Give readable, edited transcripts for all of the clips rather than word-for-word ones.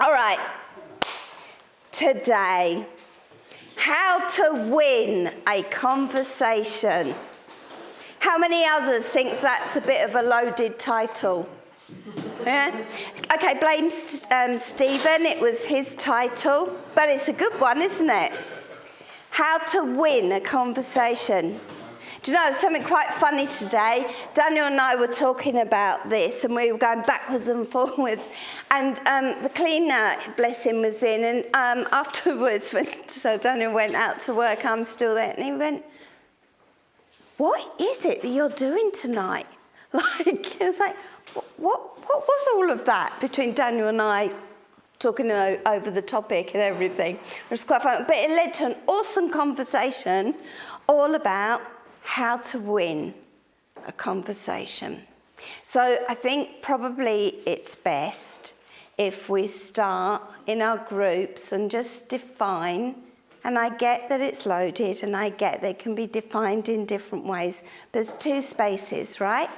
All right. Today, how to win a conversation. How many others think that's a bit of a loaded title? Yeah? Okay, blame Stephen. It was his title, but it's a good one, isn't it? How to win a conversation. Do you know something quite funny today? Daniel and I were talking about this, and we were going backwards and forwards. And the cleaner, bless him, was in, and afterwards, so Daniel went out to work. I'm still there, and he went, "What is it that you're doing tonight?" Like, it was like, what was all of that between Daniel and I talking over the topic and everything? It was quite fun, but it led to an awesome conversation all about how to win a conversation. So I think probably it's best if we start in our groups and just define, and I get that it's loaded and I get that it can be defined in different ways. There's two spaces, right?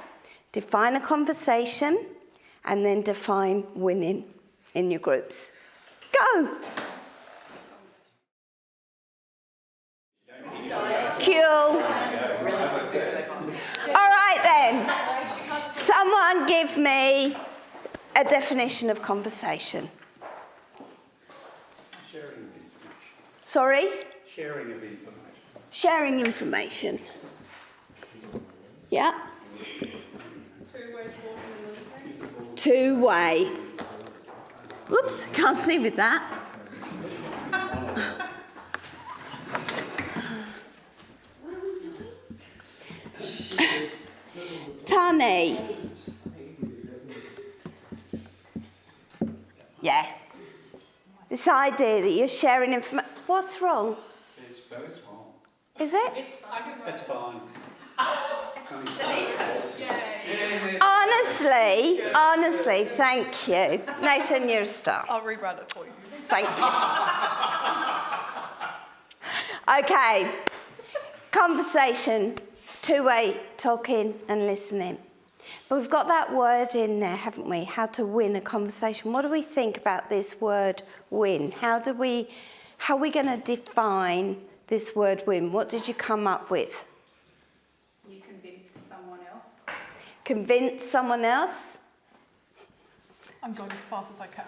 Define a conversation and then define winning in your groups. Go! Cool. All right then. Someone give me a definition of conversation. Sharing of information. Sorry? Sharing of information. Sharing information. Yeah. Two-way. Whoops, can't see with that. Tani. Yeah. This idea that you're sharing information. What's wrong? It's very small. Is it? It's fine. Honestly, thank you. Nathan, you're a star. I'll rewrite it for you. Thank you. Okay. Conversation, two-way talking and listening. But we've got that word in there, haven't we? How to win a conversation. What do we think about this word win? How are we going to define this word win? What did you come up with? You convinced someone else. Convince someone else? I'm going as fast as I can.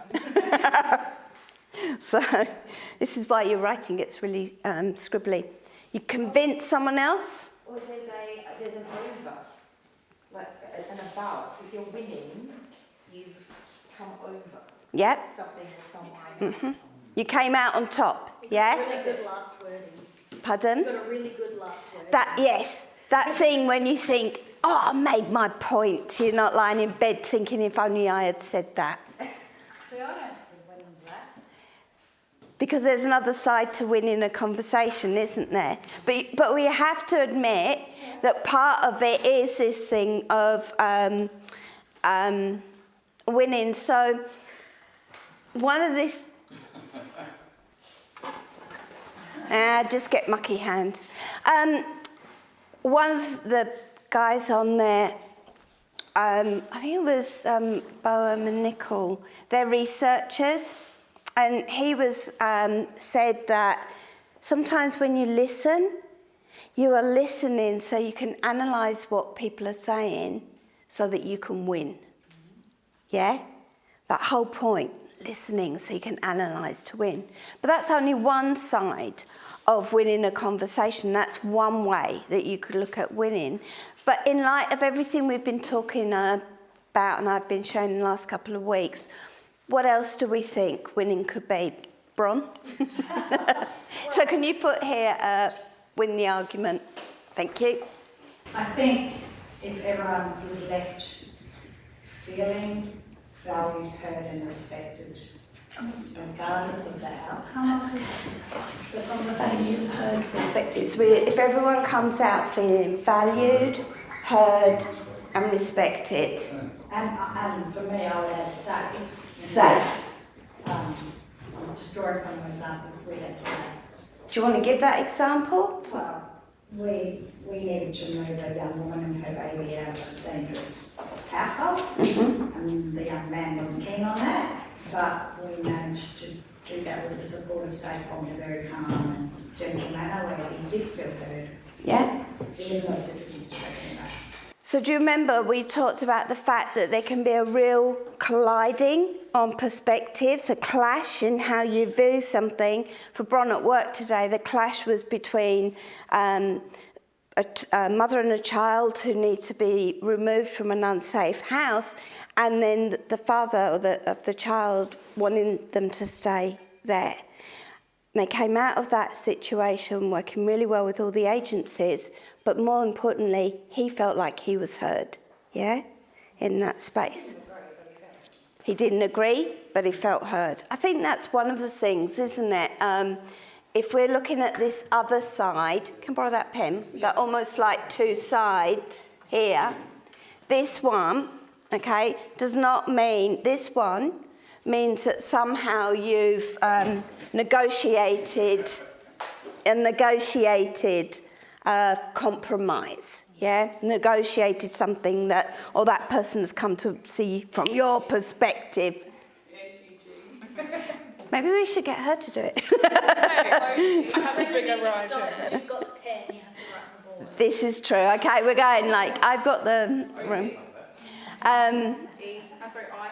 So this is why your writing gets really scribbly. You convince someone else? Or there's an over, like an about. If you're winning, you've come over Yep. something or someone. You came out on top, yeah? Really good last wording. Pardon? You've got a really good last word. That thing when you think, oh, I made my point. You're not lying in bed thinking, if only I had said that. Because there's another side to winning a conversation, isn't there? But we have to admit that part of it is this thing of winning. So one of this... just get mucky hands. One of the guys on there, I think it was Boehm and Nicol, they're researchers, and he was said that sometimes when you listen, you are listening so you can analyse what people are saying so that you can win. Yeah? That whole point, listening so you can analyse to win. But that's only one side of winning a conversation. That's one way that you could look at winning. But in light of everything we've been talking about and I've been showing in the last couple of weeks, what else do we think winning could be? Bron? So can you put here, win the argument? Thank you. I think if everyone is left feeling valued, heard and respected, regardless of the outcome of the conversation. Valued, heard, respected. So if everyone comes out feeling valued, heard and respected. And for me, I would add safe. Safe. I'm just drawing from an example we had today. Do you want to give that example? Well, we needed to move a young woman and her baby out of a dangerous household, and the young man wasn't keen on that. but we managed to do that with the support of Saquon in a very calm and gentle manner where he did feel heard. Yeah. Even though decisions to take him back. So do you remember we talked about the fact that there can be a real colliding on perspectives, a clash in how you view something? For Bron at work today, the clash was between a mother and a child who need to be removed from an unsafe house, and then the father of the child wanting them to stay there. And they came out of that situation working really well with all the agencies, but more importantly, he felt like he was heard, yeah, in that space. He didn't agree, but he felt heard. I think that's one of the things, isn't it? If we're looking at this other side, can I borrow that pen? That almost like two sides here. This one, okay, does not mean, this one means that somehow you've negotiated compromise, yeah? Negotiated something that, or that person has come to see from your perspective. Maybe we should get her to do it. I have a When the bigger music writer. stops and you've got the pen, you have to write the board. This is true. Okay, we're going like, I've got the room. E. Sorry, I.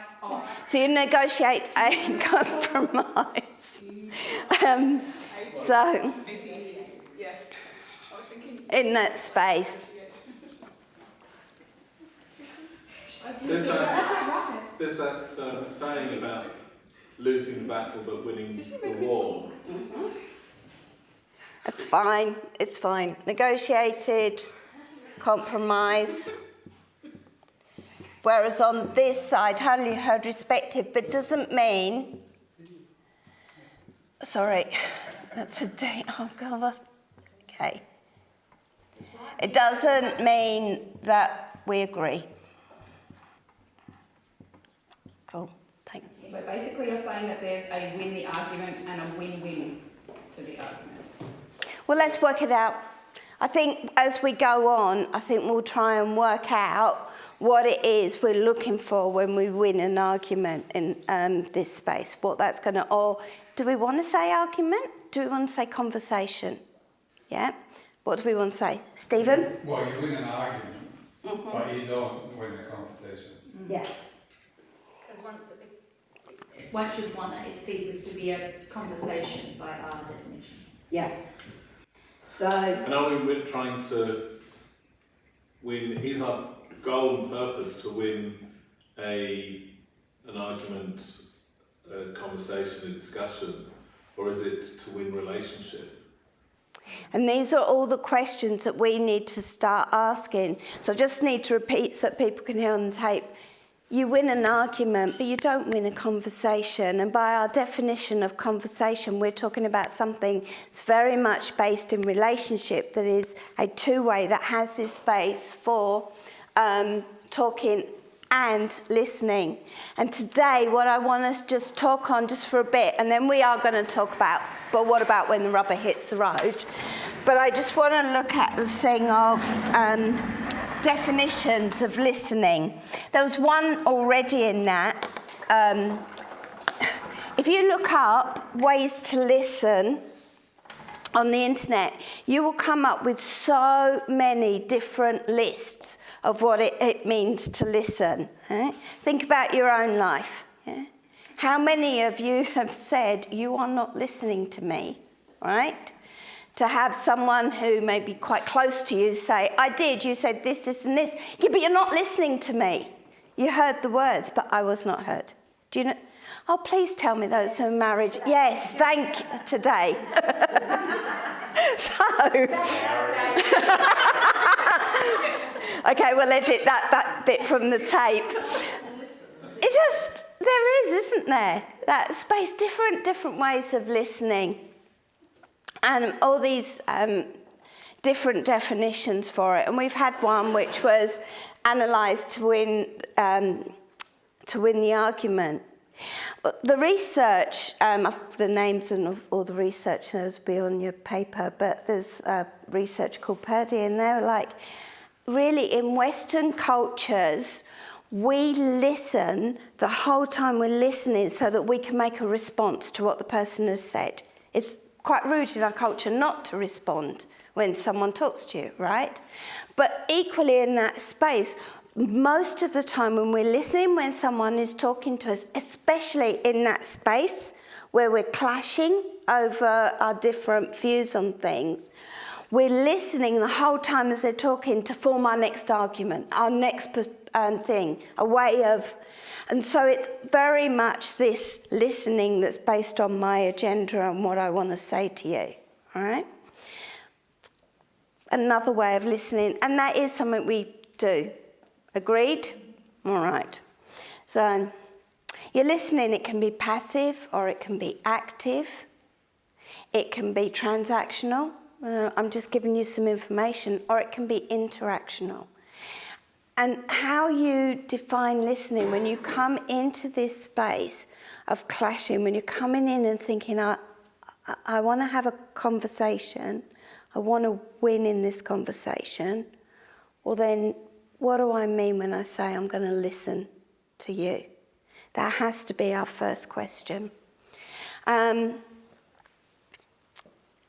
So you negotiate a compromise. So Yeah. I was thinking. in that space. There's that saying about losing the battle but winning the war. It's fine. It's fine. Negotiated, compromise. Whereas on this side, only heard, respected, but doesn't mean. Sorry, that's a date. Oh God. Okay. It doesn't mean that we agree. Cool. Thanks. So basically you're saying that there's a win the argument and a win-win to the argument. Well, let's work it out. I think as we go on, I think we'll try and work out what it is we're looking for when we win an argument in this space. What that's going to, or do we want to say argument? Do we want to say conversation? Yeah? What do we want to say? Stephen? Well, you win an argument, but you don't win a conversation. Yeah. Because Once you've won it, it ceases to be a conversation by our definition. Yeah. So, And are we trying to win, is our goal and purpose to win an argument, a conversation, a discussion, or is it to win relationship? and these are all the questions that we need to start asking. So I just need to repeat so that people can hear on the tape. You win an argument, but you don't win a conversation. And by our definition of conversation, we're talking about something that's very much based in relationship, that is a two-way, that has this space for talking and listening. And today, what I want us to just talk on just for a bit, and then we are going to talk about, but what about when the rubber hits the road? But I just want to look at the thing of definitions of listening. There was one already in that. If you look up ways to listen on the internet, you will come up with so many different lists of what it means to listen. Think about your own life. How many of you have said, you are not listening to me, right? To have someone who may be quite close to you say, I did, you said this, this and this. Yeah, but you're not listening to me. You heard the words, but I was not heard. Do you know? Oh, please tell me those who are married. Yes, thank you, today. Okay, we'll edit that bit from the tape. There is, isn't there? That space, different ways of listening. And all these different definitions for it. And we've had one which was analysed to win the argument. The research, the names and all the research will be on your paper, but there's research called Purdy, and they were like, really in Western cultures, we listen the whole time we're listening so that we can make a response to what the person has said. It's quite rude in our culture not to respond when someone talks to you, right? But equally in that space, most of the time when we're listening when someone is talking to us, especially in that space where we're clashing over our different views on things, we're listening the whole time as they're talking to form our next argument, our next thing, a way of... And so it's very much this listening that's based on my agenda and what I want to say to you, all right? Another way of listening, and that is something we do. Agreed? All right. So you're listening, it can be passive or it can be active. It can be transactional. I'm just giving you some information, or it can be interactional. And how you define listening when you come into this space of clashing, when you're coming in and thinking, I want to have a conversation, I want to win in this conversation, well then, what do I mean when I say I'm going to listen to you? That has to be our first question.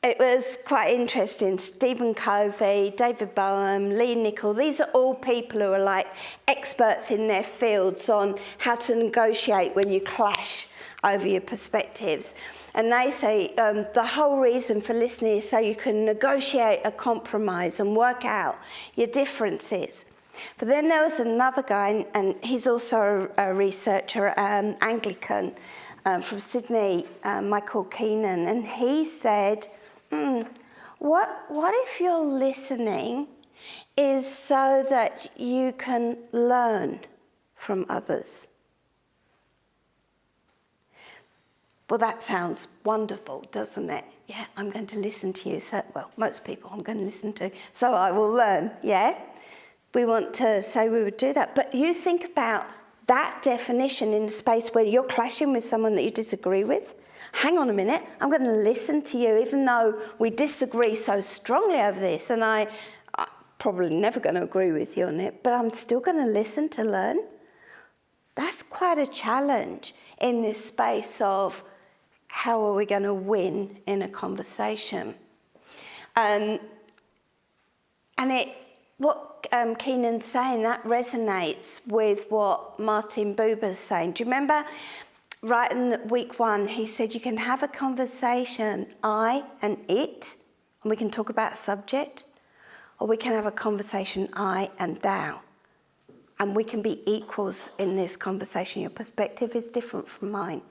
It was quite interesting. Stephen Covey, David Boehm, Lee Nichol, these are all people who are like experts in their fields on how to negotiate when you clash over your perspectives. And they say the whole reason for listening is so you can negotiate a compromise and work out your differences. But then there was another guy, and he's also a researcher, Anglican, from Sydney, Michael Keenan, and he said, what if your listening is so that you can learn from others? Well, that sounds wonderful, doesn't it? Yeah, I'm going to listen to you. So, well, most people I'm going to listen to, so I will learn, yeah? We want to say we would do that. But you think about that definition in a space where you're clashing with someone that you disagree with. Hang on a minute, I'm going to listen to you, even though we disagree so strongly over this, and I'm probably never going to agree with you on it, but I'm still going to listen to learn. That's quite a challenge in this space of how are we going to win in a conversation. And what Keenan's saying, that resonates with what Martin Buber's saying. Do you remember right in week 1, he said you can have a conversation, I and it, and we can talk about a subject, or we can have a conversation, I and thou. And we can be equals in this conversation. Your perspective is different from mine.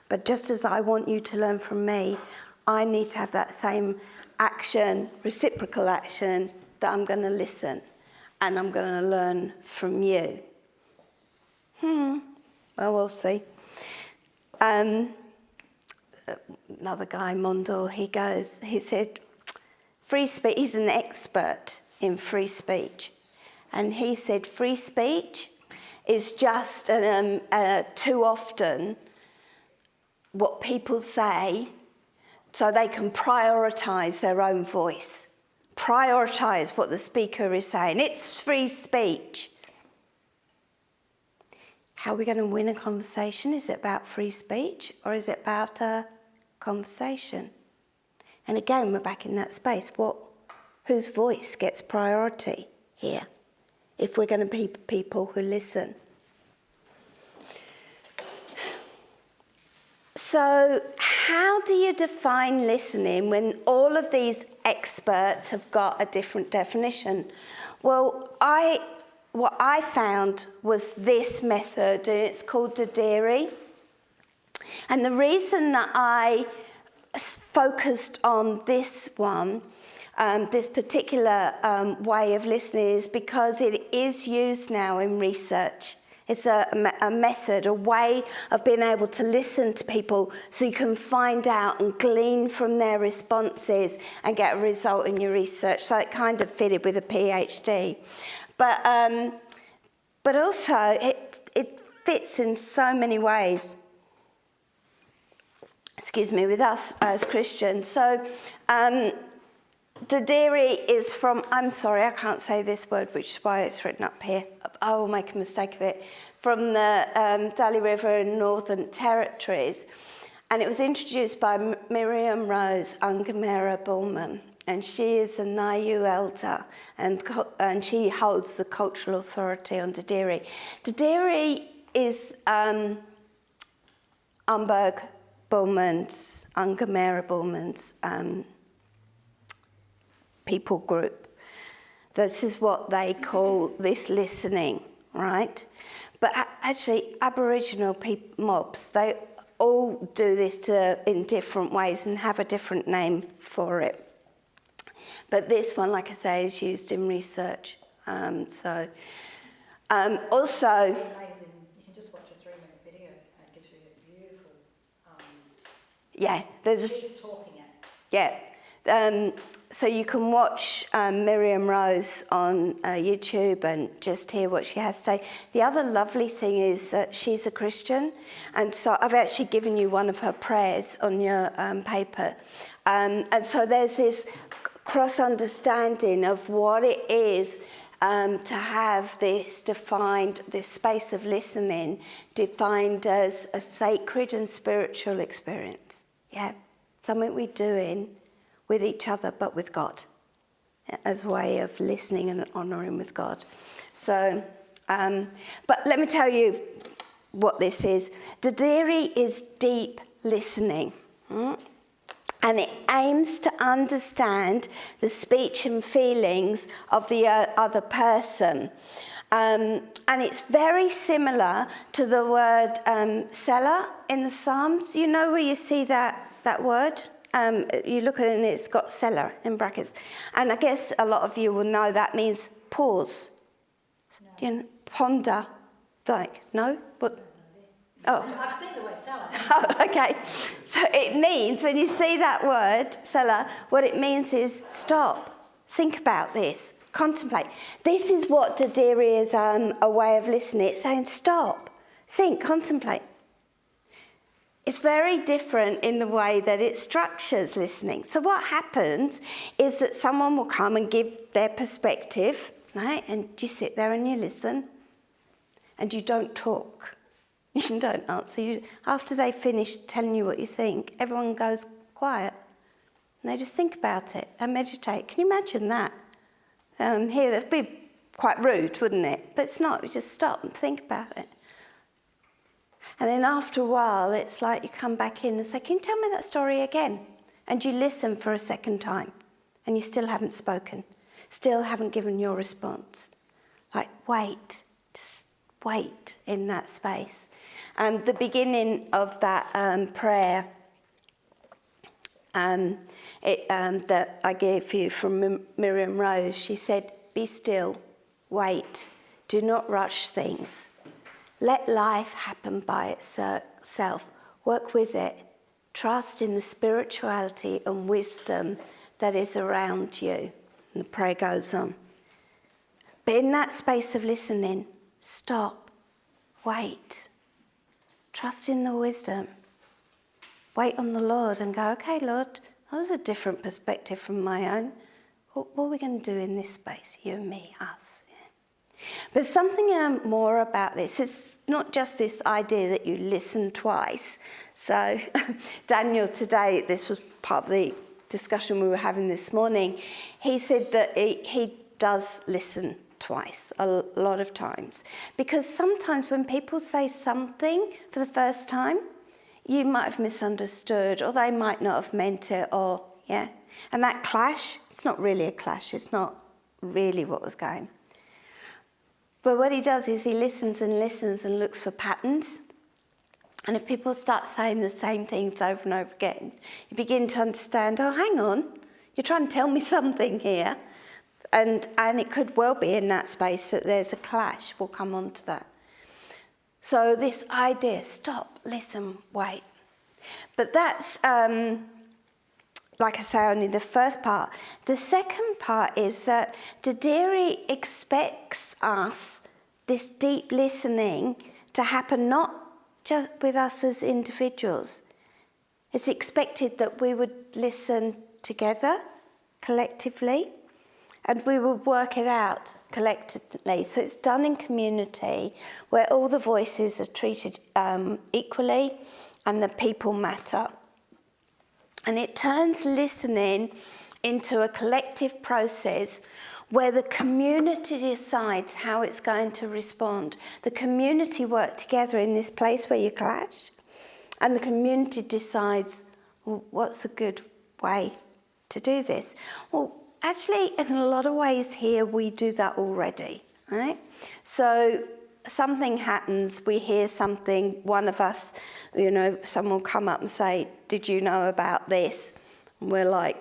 But just as I want you to learn from me, I need to have that same action, reciprocal action, that I'm going to listen and I'm going to learn from you. Well, we'll see. Another guy, Mondor, he said, free speech, he's an expert in free speech. And he said free speech is just too often what people say so they can prioritise their own voice, prioritise what the speaker is saying. It's free speech. How are we going to win a conversation? Is it about free speech or is it about a conversation? And again, we're back in that space. Whose voice gets priority here if we're going to be people who listen? So how do you define listening when all of these experts have got a different definition? Well, what I found was this method, and it's called Gardiner. And the reason that I focused on this one, this particular way of listening, is because it is used now in research. It's a method, a way of being able to listen to people so you can find out and glean from their responses and get a result in your research. So it kind of fitted with a PhD. But also it fits in so many ways, with us as Christians. So Dadiri is from, I'm sorry, I can't say this word, which is why it's written up here. I will make a mistake of it. From the Daly River in Northern Territories. And it was introduced by Miriam Rose Ungamera Bullman. And she is a Nayu elder, and she holds the cultural authority on Dadiri. Dadiri is Umberg Bullman's, Ungamera Bullman's people group. This is what they call this listening, right? But actually, Aboriginal mobs, they all do this in different ways and have a different name for it. But this one, like I say, is used in research. Also, It's amazing. You can just watch a 3-minute video and it gives you a beautiful. yeah, there's She's talking it. yeah. So you can watch Miriam Rose on YouTube and just hear what she has to say. The other lovely thing is that she's a Christian, and so I've actually given you one of her prayers on your paper. And so there's this cross-understanding of what it is to have this defined, this space of listening defined as a sacred and spiritual experience. Yeah, something we're doing with each other, but with God, as a way of listening and honouring with God. So, but let me tell you what this is. Dadiri is deep listening. And it aims to understand the speech and feelings of the other person. And it's very similar to the word Selah in the Psalms. You know where you see that word? You look at it and it's got Selah in brackets. And I guess a lot of you will know that means pause. No. You know, ponder. Like, no? What? Oh. I've seen the word Selah. Oh, okay. So it means, when you see that word, Selah, what it means is stop, think about this, contemplate. This is what Dadiri is a way of listening. It's saying stop, think, contemplate. It's very different in the way that it structures listening. So what happens is that someone will come and give their perspective, right? And you sit there and you listen, and you don't talk. You don't answer. After they finish telling you what you think, everyone goes quiet. And they just think about it and meditate. Can you imagine that? Here, that'd be quite rude, wouldn't it? But it's not. You just stop and think about it. And then after a while, it's like you come back in and say, can you tell me that story again? And you listen for a second time. And you still haven't spoken. Still haven't given your response. Like, wait. Just wait in that space. The beginning of that prayer that I gave you from Miriam Rose, she said, be still, wait, do not rush things. Let life happen by itself. Work with it. Trust in the spirituality and wisdom that is around you. And the prayer goes on. But in that space of listening, stop, wait. Trust in the wisdom. Wait on the Lord and go, okay, Lord, that was a different perspective from my own. What are we going to do in this space? You and me, us. Yeah. But something more about this. It's not just this idea that you listen twice. So Daniel today, this was part of the discussion we were having this morning, he said that he does listen twice, a lot of times. Because sometimes when people say something for the first time, you might have misunderstood, or they might not have meant it, or, yeah. And that clash, it's not really a clash, it's not really what was going. But what he does is he listens and listens and looks for patterns. And if people start saying the same things over and over again, you begin to understand, oh, hang on, you're trying to tell me something here. And it could well be in that space that there's a clash. We'll come on to that. So this idea, stop, listen, wait. But that's, like I say, only the first part. The second part is that Dadiri expects us, this deep listening, to happen not just with us as individuals. It's expected that we would listen together collectively, and we will work it out collectively. So it's done in community, where all the voices are treated equally and the people matter. And it turns listening into a collective process where the community decides how it's going to respond. The community work together in this place where you clash, and the community decides, well, what's a good way to do this? Well, actually, in a lot of ways here, we do that already, right? So something happens, we hear something, one of us, someone will come up and say, did you know about this? And we're like,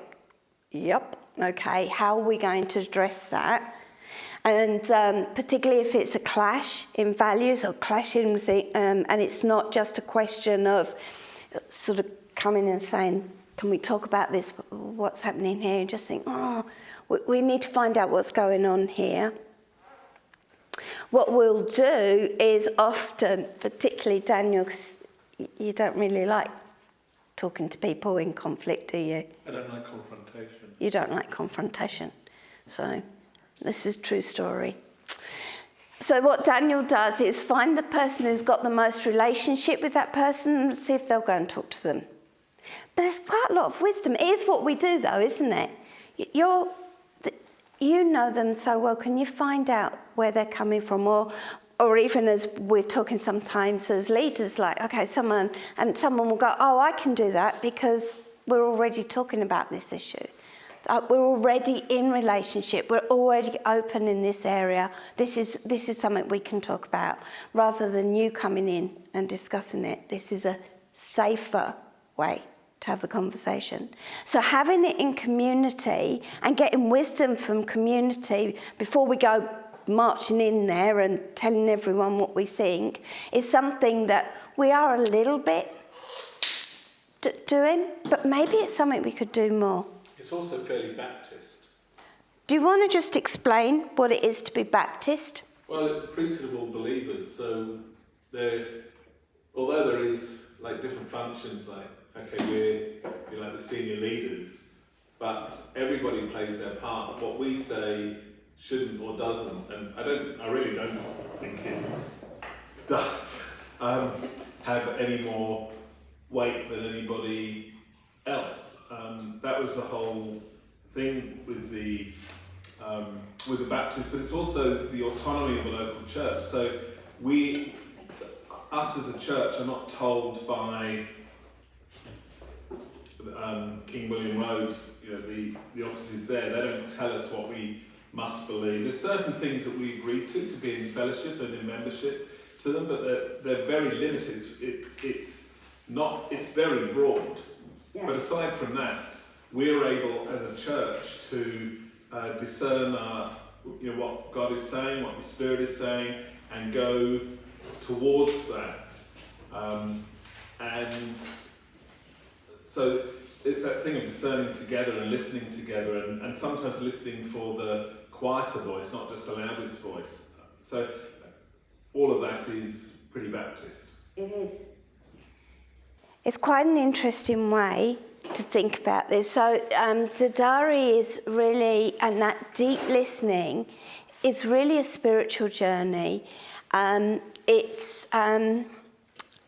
yep, okay, how are we going to address that? And particularly if it's a clash in values or clash in, and it's not just a question of sort of coming and saying, can we talk about this, what's happening here? And just think, we need to find out what's going on here. What we'll do is often, particularly Daniel, 'cause you don't really like talking to people in conflict, do you? I don't like confrontation. You don't like confrontation. So this is a true story. So what Daniel does is find the person who's got the most relationship with that person and see if they'll go and talk to them. But there's quite a lot of wisdom. It is what we do, though, isn't it? You know them so well. Can you find out where they're coming from? Or even as we're talking sometimes as leaders, like, okay, someone will go, oh, I can do that because we're already talking about this issue. We're already in relationship. We're already open in this area. This is something we can talk about, rather than you coming in and discussing it. This is a safer way to have the conversation. So having it in community and getting wisdom from community before we go marching in there and telling everyone what we think is something that we are a little bit doing, but maybe it's something we could do more. It's also fairly Baptist. Do you want to just explain what it is to be Baptist? Well, it's the priesthood of all believers, so although there is like different functions, like, okay, we're like the senior leaders, but everybody plays their part. What we say shouldn't or doesn't, and I really don't think it does have any more weight than anybody else. That was the whole thing with the Baptists, but it's also the autonomy of a local church. So us as a church are not told by King William Road, the offices there. They don't tell us what we must believe. There's certain things that we agree to be in fellowship and in membership to them, but they're very limited. It's very broad. Yeah. But aside from that, we're able as a church to discern what God is saying, what the Spirit is saying, and go towards that. And so it's that thing of discerning together and listening together, and sometimes listening for the quieter voice, not just the loudest voice. So all of that is pretty Baptist. It is. It's quite an interesting way to think about this. So Dadari is really, and that deep listening is really a spiritual journey.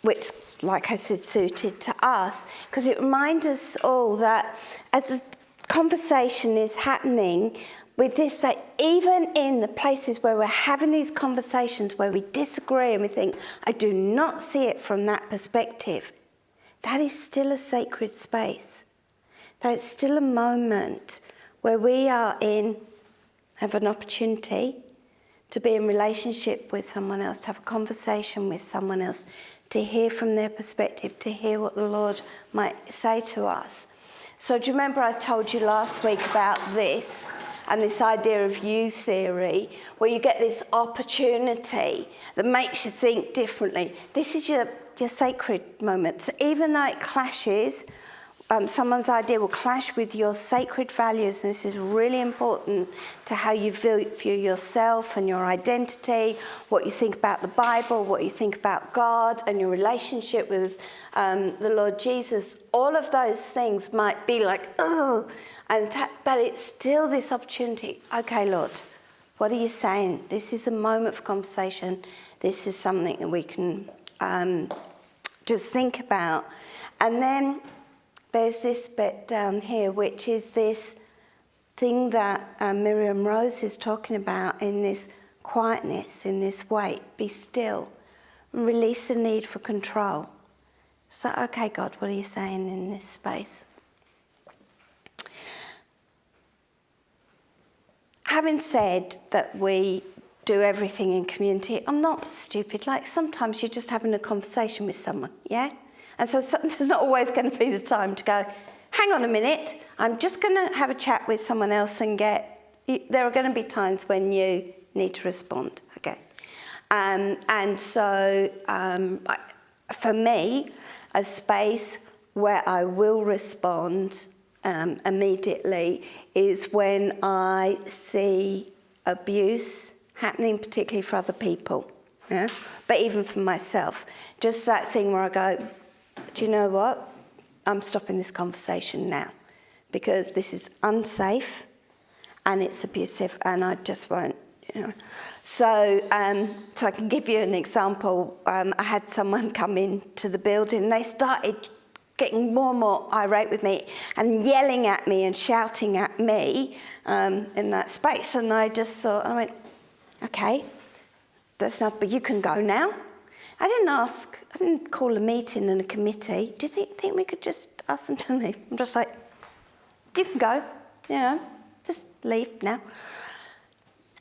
Which, like I said, suited to us, because it reminds us all that as the conversation is happening with this, that even in the places where we're having these conversations where we disagree and we think, I do not see it from that perspective, that is still a sacred space. That is still a moment where we have an opportunity to be in relationship with someone else, to have a conversation with someone else, to hear from their perspective, to hear what the Lord might say to us. So do you remember I told you last week about this and this idea of you theory, where you get this opportunity that makes you think differently? This is your sacred moment. So even though it clashes, someone's idea will clash with your sacred values, and this is really important to how you view yourself and your identity, what you think about the Bible, what you think about God and your relationship with the Lord Jesus. All of those things might be like, oh, but it's still this opportunity. Okay, Lord, what are you saying? This is a moment for conversation. This is something that we can just think about. And then there's this bit down here, which is this thing that Miriam Rose is talking about in this quietness, in this wait. Be still. And release the need for control. So, okay, God, what are you saying in this space? Having said that we do everything in community, I'm not stupid. Like, sometimes you're just having a conversation with someone, yeah? And so there's not always going to be the time to go, hang on a minute, I'm just going to have a chat with someone else and there are going to be times when you need to respond, okay? And so for me, a space where I will respond immediately is when I see abuse happening, particularly for other people, yeah? But even for myself. Just that thing where I go, do you know what? I'm stopping this conversation now because this is unsafe and it's abusive and I just won't, you know. So I can give you an example. I had someone come into the building and they started getting more and more irate with me and yelling at me and shouting at me in that space. And I just thought, I went, okay, that's enough, but you can go now. I didn't call a meeting and a committee. Do you think we could just ask them to leave? I'm just like, you can go, you know, just leave now.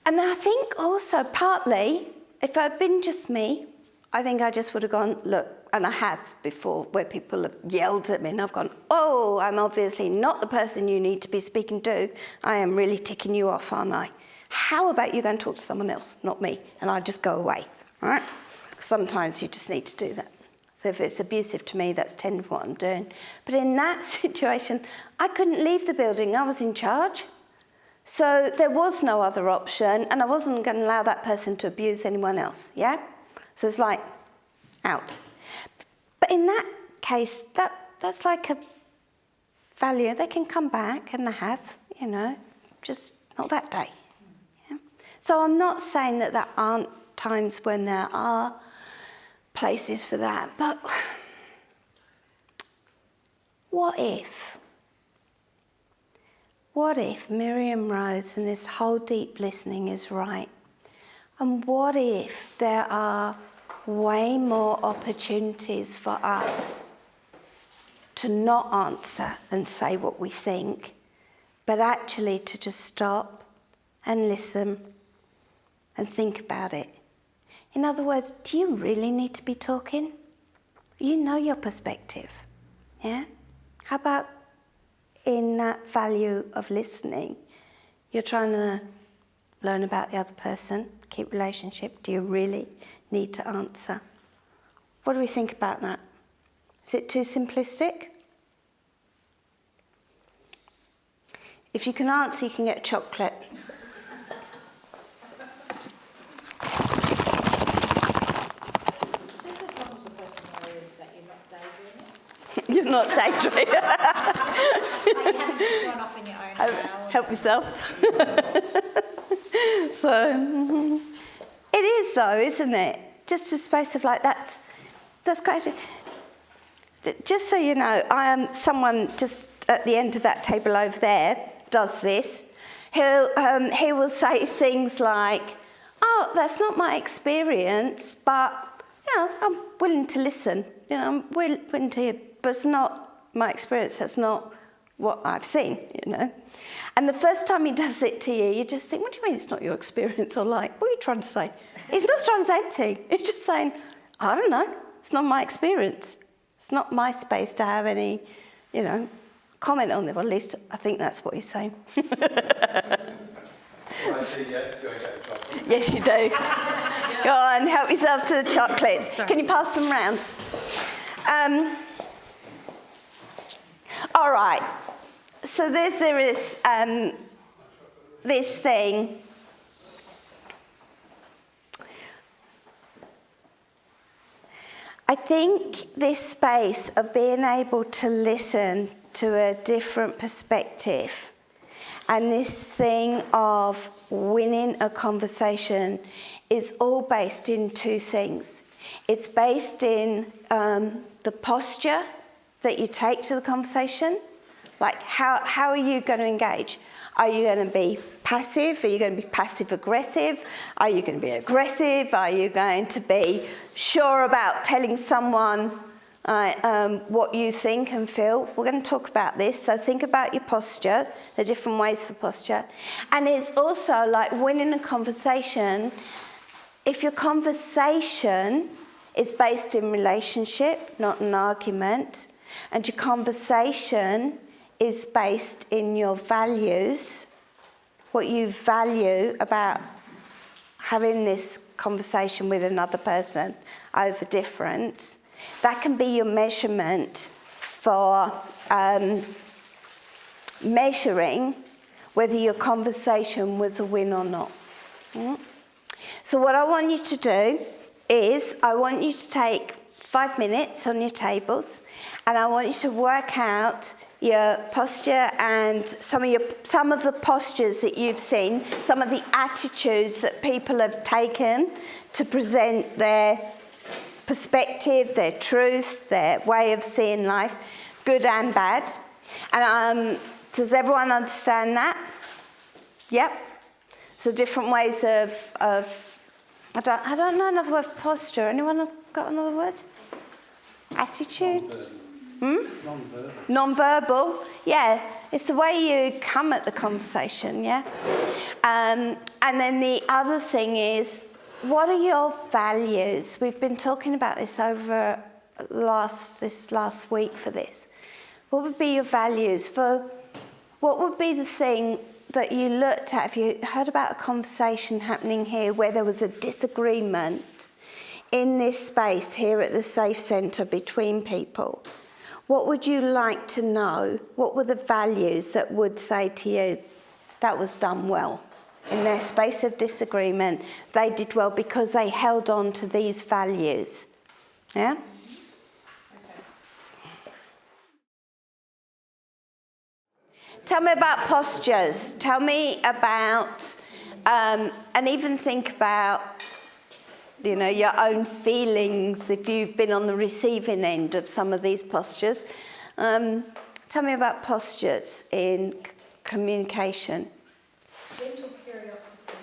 And I think also partly, if it had been just me, I think I just would have gone, look, and I have before, where people have yelled at me and I've gone, oh, I'm obviously not the person you need to be speaking to. I am really ticking you off, aren't I? How about you go and talk to someone else, not me? And I just go away, all right? Sometimes you just need to do that. So if it's abusive to me, that's tend of what I'm doing. But in that situation, I couldn't leave the building. I was in charge. So there was no other option, and I wasn't going to allow that person to abuse anyone else, yeah? So it's like, out. But in that case, that's like a value. They can come back, and they have, you know, just not that day. Yeah? So I'm not saying that there aren't times when there are places for that, but what if Miriam Rose and this whole deep listening is right? And what if there are way more opportunities for us to not answer and say what we think, but actually to just stop and listen and think about it? In other words, do you really need to be talking? You know your perspective, yeah? How about in that value of listening, you're trying to learn about the other person, keep relationship. Do you really need to answer? What do we think about that? Is it too simplistic? If you can answer, you can get chocolate. You're not daydreaming. Like you haven't just gone off in your own hour. Help yourself. So it is though, isn't it? Just a space of like, that's great. Just so you know, I am someone just at the end of that table over there does this. He will say things like, oh, that's not my experience, but you know, I'm willing to listen. You know, I'm willing to hear, but it's not my experience. That's not what I've seen, you know. And the first time he does it to you, you just think, what do you mean it's not your experience? Or like, what are you trying to say? He's not trying to say anything. He's just saying, I don't know. It's not my experience. It's not my space to have any, you know, comment on it. Well, at least I think that's what he's saying. Yes, you do. Go on, help yourself to the chocolates. Sorry. Can you pass them round? All right. So there is this thing. I think this space of being able to listen to a different perspective and this thing of winning a conversation is all based in two things. It's based in the posture that you take to the conversation. Like, how are you going to engage? Are you going to be passive? Are you going to be passive-aggressive? Are you going to be aggressive? Are you going to be sure about telling someone what you think and feel? We're going to talk about this. So think about your posture. There are different ways for posture. And it's also like winning a conversation. If your conversation is based in relationship, not an argument, and your conversation is based in your values, what you value about having this conversation with another person over difference, that can be your measurement for measuring whether your conversation was a win or not. So what I want you to do is I want you to take 5 minutes on your tables and I want you to work out your posture and some of the postures that you've seen, some of the attitudes that people have taken to present their perspective, their truth, their way of seeing life, good and bad. And does everyone understand that? Yep. So different ways of I don't know another word for posture. Anyone got another word? Attitude? Non-verbal. Non-verbal, yeah. It's the way you come at the conversation, yeah? And then the other thing is, what are your values? We've been talking about this over this last week for this. What would be your values? What would be the thing that you looked at if you heard about a conversation happening here where there was a disagreement in this space here at the Safe Centre between people? What would you like to know? What were the values that would say to you, that was done well? In their space of disagreement, they did well because they held on to these values. Yeah? Tell me about postures. Tell me about, and even think about, your own feelings if you've been on the receiving end of some of these postures. Tell me about postures in communication. Gentle curiosity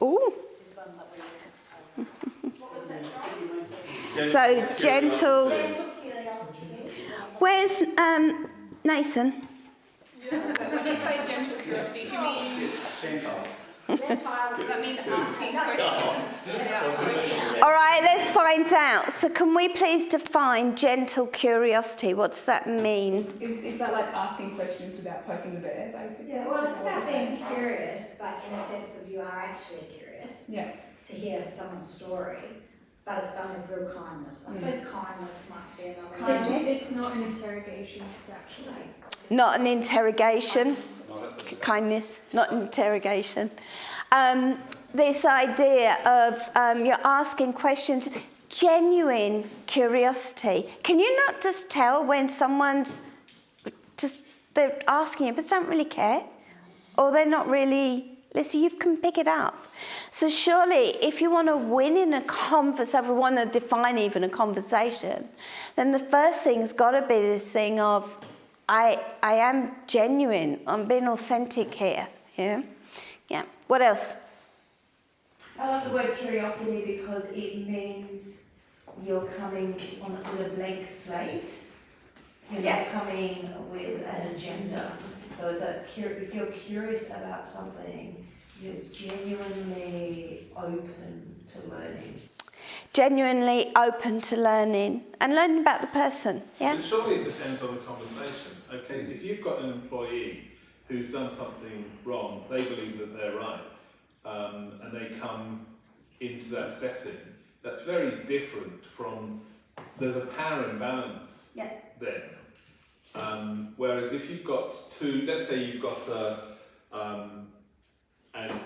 Ooh. is one that we use. So gentle. Gentle curiosity. Where's Nathan? When you say gentle curiosity, do you mean does that mean asking questions? Yeah. All right, let's find out. So can we please define gentle curiosity? What does that mean? Is that like asking questions without poking the bear, basically? Yeah, well, it's about being curious, but in a sense of you are actually curious Yeah. to hear someone's story, but it's done with real kindness. I suppose kindness might be another word. It's not an interrogation, it's actually. Not an interrogation. Kindness, not interrogation. This idea of you're asking questions, genuine curiosity. Can you not just tell when someone's they're asking you, but they don't really care? Or they're not really, listen, you can pick it up. So surely, if you want to win in a conversation, if we want to define even a conversation, then the first thing's got to be this thing of, I am genuine. I'm being authentic here. Yeah. Yeah. What else? I like the word curiosity because it means you're coming with a blank slate. You're not coming with an agenda. So if you're curious about something, you're genuinely open to learning. Genuinely open to learning and learning about the person. Yeah. So surely it depends on the conversation. Okay, if you've got an employee who's done something wrong, they believe that they're right, and they come into that setting, that's very different from, there's a power imbalance there. Whereas if you've got two, let's say you've got an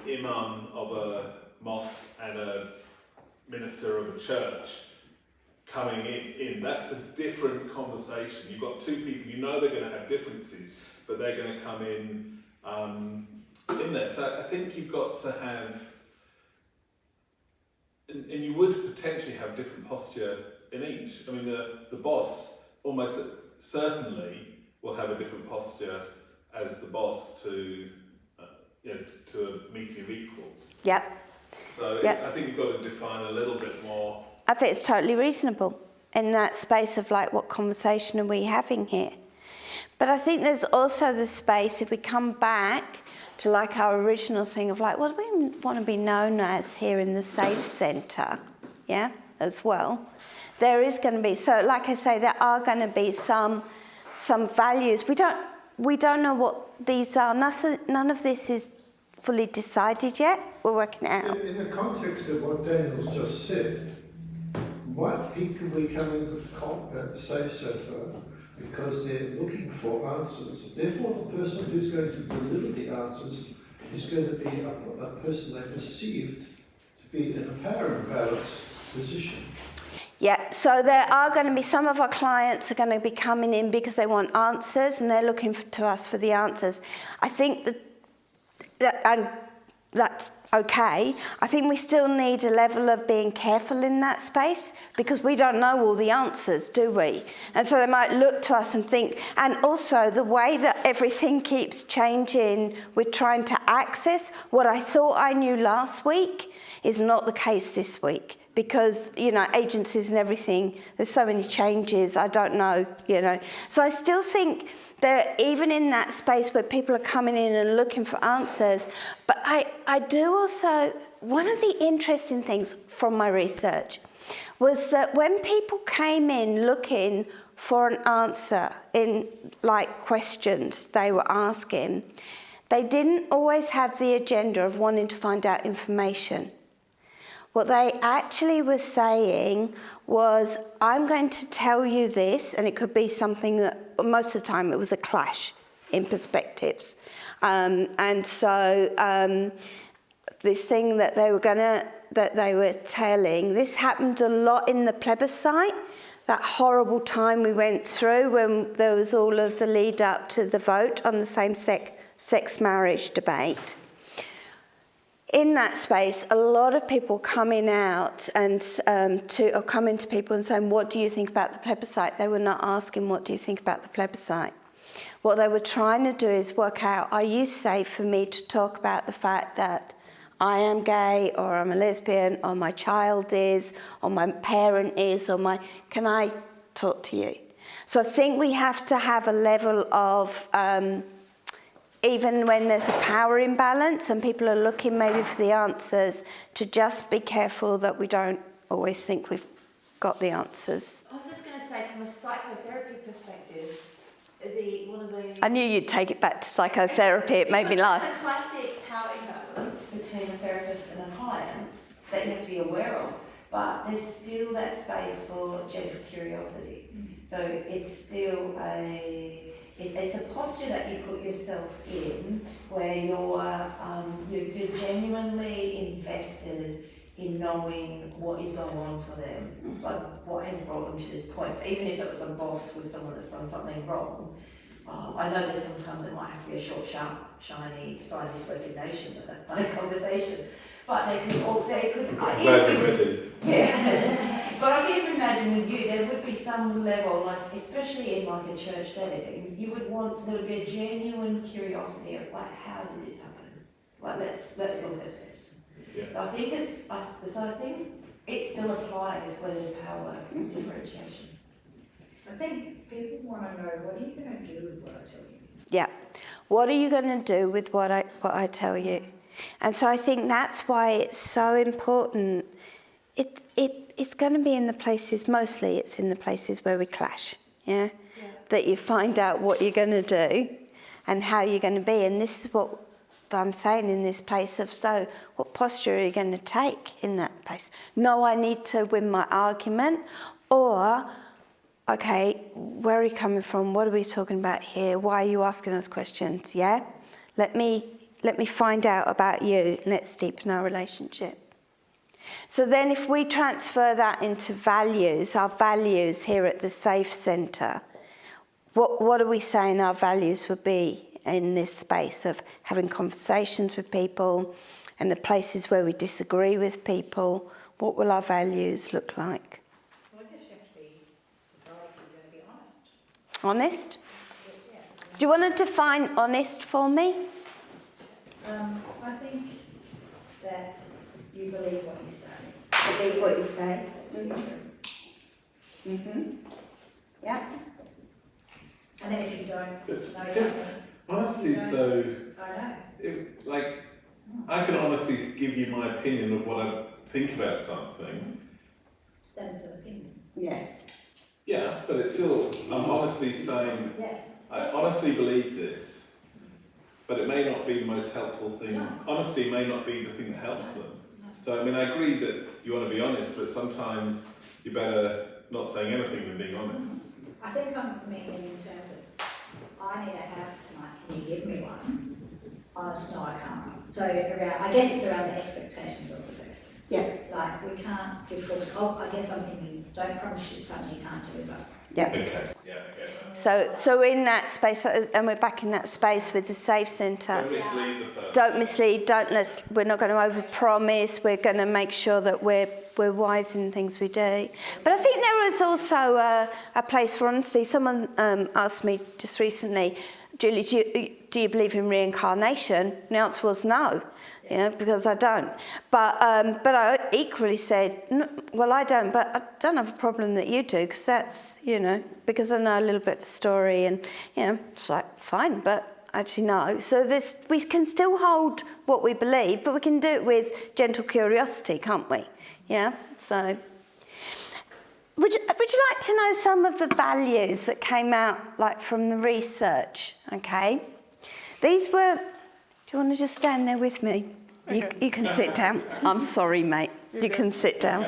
imam of a mosque and a minister of a church coming in, that's a different conversation. You've got two people, you know they're going to have differences, but they're going to come in there. So I think you've got to have, and you would potentially have different posture in each. I mean, the boss almost certainly will have a different posture as the boss to a meeting of equals. Yep. So Yep. I think you've got to define a little bit more. I think it's totally reasonable in that space of like, what conversation are we having here? But I think there's also the space, if we come back to like our original thing of like, what do we want to be known as here in the Safe Centre, yeah, as well. There is going to be, so like I say, there are going to be some values. We don't know what these are. None of this is fully decided yet. We're working it out. In the context of what Daniel's just said, might people be coming to the Safe Centre because they're looking for answers? Therefore, the person who's going to deliver the answers is going to be a person they perceived to be in a power imbalance position. Yeah, so there are going to be, some of our clients are going to be coming in because they want answers and they're looking to us for the answers. I think and that's okay. I think we still need a level of being careful in that space because we don't know all the answers, do we? And so they might look to us and think, and also the way that everything keeps changing, we're trying to access what I thought I knew last week is not the case this week. Because, agencies and everything, there's so many changes, I don't know, So I still think that even in that space where people are coming in and looking for answers, but I do also, one of the interesting things from my research was that when people came in looking for an answer in like questions they were asking, they didn't always have the agenda of wanting to find out information. What they actually were saying was, I'm going to tell you this, and it could be something that, most of the time, it was a clash in perspectives. And so this thing that they were telling, this happened a lot in the plebiscite, that horrible time we went through when there was all of the lead up to the vote on the same-sex marriage debate. In that space, a lot of people coming out and coming to people and saying, what do you think about the plebiscite? They were not asking, what do you think about the plebiscite? What they were trying to do is work out, are you safe for me to talk about the fact that I am gay, or I'm a lesbian, or my child is, or my parent is, can I talk to you? So I think we have to have a level of, even when there's a power imbalance and people are looking maybe for the answers, to just be careful that we don't always think we've got the answers. I was just going to say, from a psychotherapy perspective, one of the... I knew you'd take it back to psychotherapy, it made me laugh. The classic power imbalance between a therapist and a client that you have to be aware of, but there's still that space for gentle curiosity. So it's still it's a posture that you put yourself in where you're genuinely invested in knowing what is going on for them, like what has brought them to this point. So even if it was a boss with someone that's done something wrong, I know that sometimes it might have to be a short, sharp, shiny, sign this resignation with that kind of conversation. But they could. Glad you're ready. Yeah. But I can even imagine with you, there would be some level, like especially in like a church setting, there would be a genuine curiosity of like, how did this happen? Like let's look at this. Yeah. So I think it still applies where there's power differentiation. I think people want to know, what are you going to do with what I tell you? Yeah. What are you going to do with what I tell you? And so I think that's why it's so important. It's going to be in the places, mostly it's in the places where we clash, yeah? That you find out what you're going to do and how you're going to be. And this is what I'm saying in this place of, so what posture are you going to take in that place? No, I need to win my argument, or okay, where are you coming from? What are we talking about here? Why are you asking us questions? Yeah? Let me find out about you. Let's deepen our relationship. So then if we transfer that into values, our values here at the Safe Centre, what are we saying our values would be in this space of having conversations with people and the places where we disagree with people? What will our values look like? Well, I guess you have to be deciding if you're going to be honest. Honest? Yeah. Do you want to define honest for me? I think that you believe what you say. Believe what you say. Do you? Mm-hmm. Yeah. And then if you don't know It's- something, Honesty is so, I know. like, I can honestly give you my opinion of what I think about something. Then it's an opinion. Yeah. Yeah, but it's still, I'm honestly saying, Yeah. I honestly believe this, but it may not be the most helpful thing. No. Honesty may not be the thing that helps them. So, I mean, I agree that you want to be honest, but sometimes you're better not saying anything than being honest. I think I'm meaning in terms of, I need a house tonight, can you give me one? Honest, no, I can't. So around, I guess it's around the expectations of the person. Yeah. Like, we can't give false, I guess I'm thinking, don't promise you something you can't deliver. Yeah. Okay. Yeah, I get that. So in that space, and we're back in that space with the Safe Centre. Don't mislead the person. Don't mislead. We're not going to overpromise. We're going to make sure that we're wise in things we do. But I think there is also a place for honesty. Someone asked me just recently, Julie, do you believe in reincarnation? And the answer was no. Because I don't. But I equally said, well, I don't, but I don't have a problem that you do, because that's, because I know a little bit of the story, and, it's like, fine, but actually no. So we can still hold what we believe, but we can do it with gentle curiosity, can't we? Yeah, so... Would you like to know some of the values that came out, like, from the research, okay? These were... Do you want to just stand there with me? You can sit down. I'm sorry, mate. You can sit down.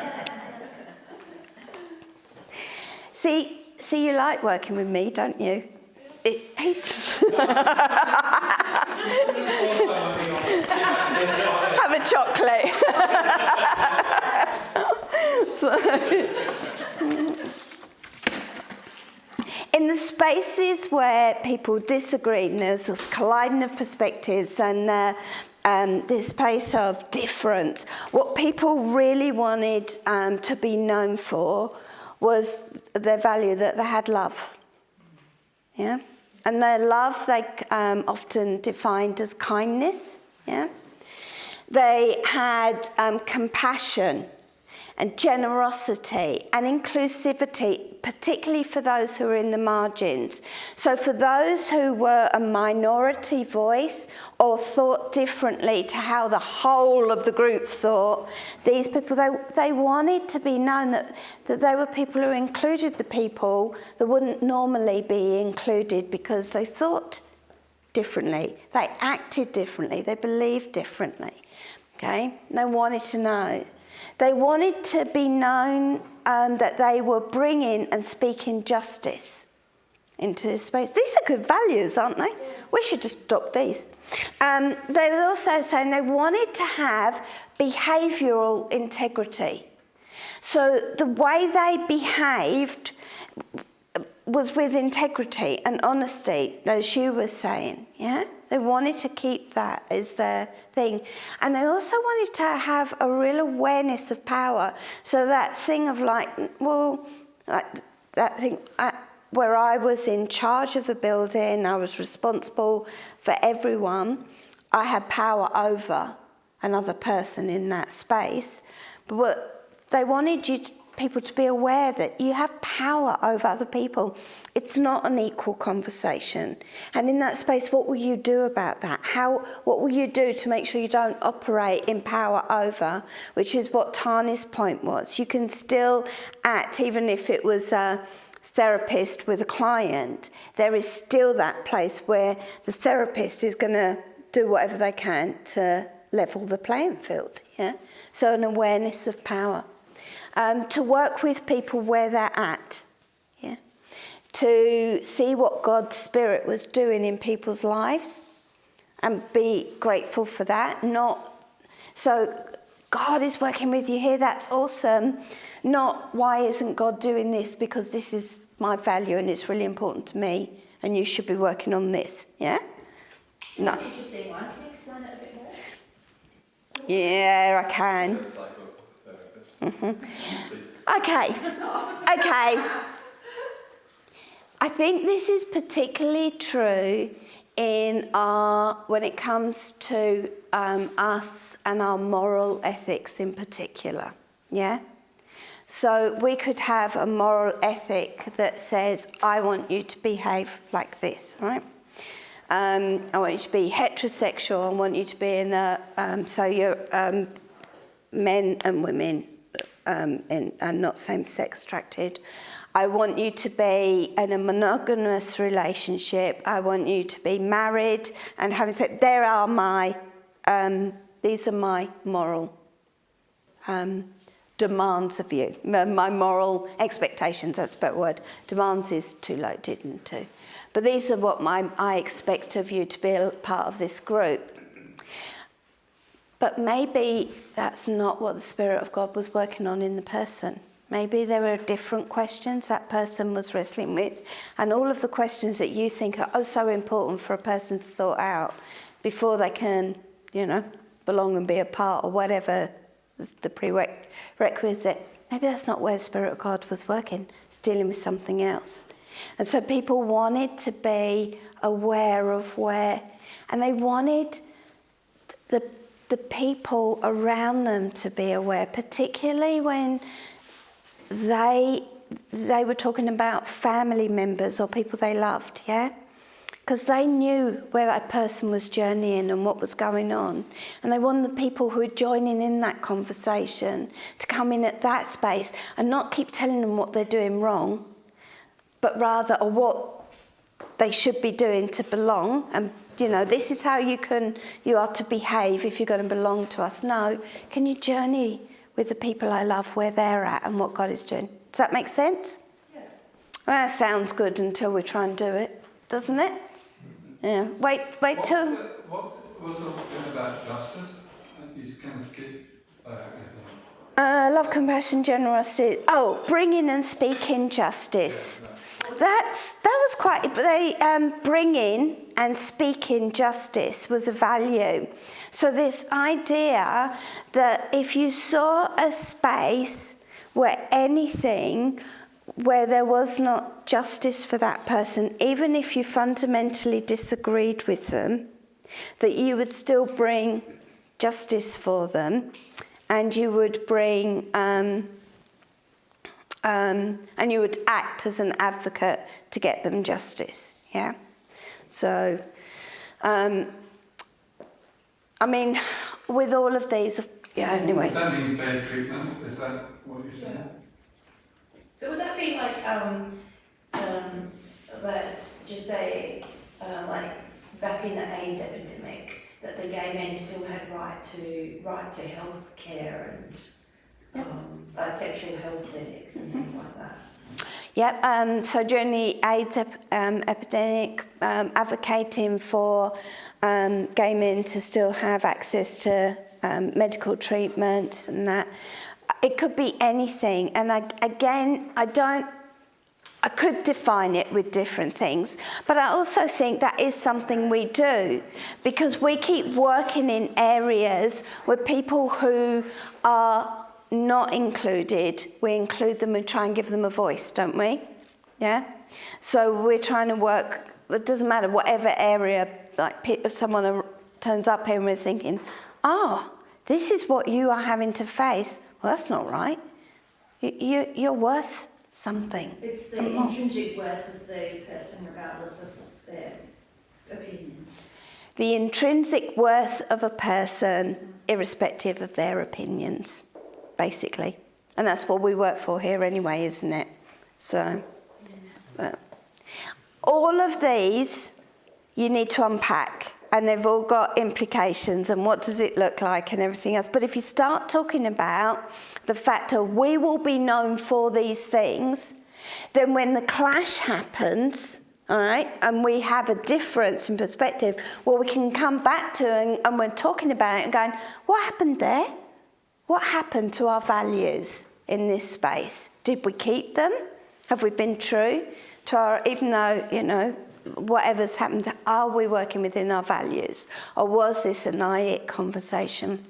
See, you like working with me, don't you? Have a chocolate. In the spaces where people disagreed, and there was this colliding of perspectives and this place of different, what people really wanted to be known for was their value, that they had love. Yeah? And their love they often defined as kindness. Yeah? They had compassion and generosity and inclusivity, particularly for those who are in the margins. So for those who were a minority voice or thought differently to how the whole of the group thought, these people, they wanted to be known that they were people who included the people that wouldn't normally be included because they thought differently, they acted differently, they believed differently. Okay? And they wanted to know. They wanted to be known that they were bringing and speaking justice into this space. These are good values, aren't they? We should just adopt these. They were also saying they wanted to have behavioural integrity. So the way they behaved was with integrity and honesty, as you were saying, yeah? They wanted to keep that as their thing. And they also wanted to have a real awareness of power. So that thing of that thing where I was in charge of the building, I was responsible for everyone, I had power over another person in that space. But what they wanted people to be aware that you have power over other people. It's not an equal conversation. And in that space, what will you do about that? What will you do to make sure you don't operate in power over, which is what Tani's point was. You can still act, even if it was a therapist with a client, there is still that place where the therapist is going to do whatever they can to level the playing field. Yeah? So an awareness of power. To work with people where they're at. Yeah? to see what God's Spirit was doing in people's lives and be grateful for that. So God is working with you here, that's awesome. Not, why isn't God doing this? Because this is my value and it's really important to me and you should be working on this, yeah? No. That's an interesting one. Can you explain it a bit more? Yeah, I can. Okay. I think this is particularly true when it comes to us and our moral ethics in particular, yeah? So we could have a moral ethic that says, I want you to behave like this, right? I want you to be heterosexual, I want you to be in so you're men and women and not same-sex attracted. I want you to be in a monogamous relationship. I want you to be married and having sex. These are my moral demands of you. My moral expectations, that's a better word. Demands is too loaded and too. But these are what I expect of you to be a part of this group. But maybe that's not what the Spirit of God was working on in the person. Maybe there were different questions that person was wrestling with, and all of the questions that you think are so important for a person to sort out before they can, belong and be a part or whatever the prerequisite. Maybe that's not where the Spirit of God was working. It's dealing with something else. And so people wanted to be aware of and they wanted the people around them to be aware, particularly when they were talking about family members or people they loved, yeah? Because they knew where that person was journeying and what was going on. And they wanted the people who were joining in that conversation to come in at that space and not keep telling them what they're doing wrong, but rather what they should be doing to belong. And, this is how you are to behave if you're going to belong to us. No, can you journey with the people I love where they're at and what God is doing? Does that make sense? Yeah. Well, that sounds good until we try and do it, doesn't it? Yeah. Wait till... What was the thing about justice? You can skip... love, compassion, generosity. Oh, bringing and speaking justice. Yeah, that was quite... bringing and speaking justice was a value. So this idea that if you saw a space where there was not justice for that person, even if you fundamentally disagreed with them, that you would still bring justice for them, and you would bring and you would act as an advocate to get them justice. Yeah. So, with all of these, anyway. Does that mean fair treatment? Is that what you're saying? Yeah. So would that be like that? Just say like back in the AIDS epidemic, that the gay men still had right to health care and like sexual health clinics and things like that. Yep. So during the AIDS epidemic, advocating for gay men to still have access to medical treatment and that. It could be anything. And I could define it with different things, but I also think that is something we do because we keep working in areas where people who are not included, we include them and try and give them a voice, don't we? Yeah? So we're trying to work, it doesn't matter, whatever area, like if someone turns up here and we're thinking, this is what you are having to face. Well, that's not right. You're worth something. It's the intrinsic worth of the person regardless of their opinions. The intrinsic worth of a person irrespective of their opinions, basically. And that's what we work for here anyway, isn't it? So, but all of these you need to unpack, and they've all got implications and what does it look like and everything else. But if you start talking about the fact that we will be known for these things, Then when the clash happens, all right, and we have a difference in perspective, well, we can come back to and we're talking about it and going, what happened there? What happened to our values in this space? Did we keep them? Have we been true to our, even though, you know, whatever's happened, are we working within our values? Or was this an I-it conversation?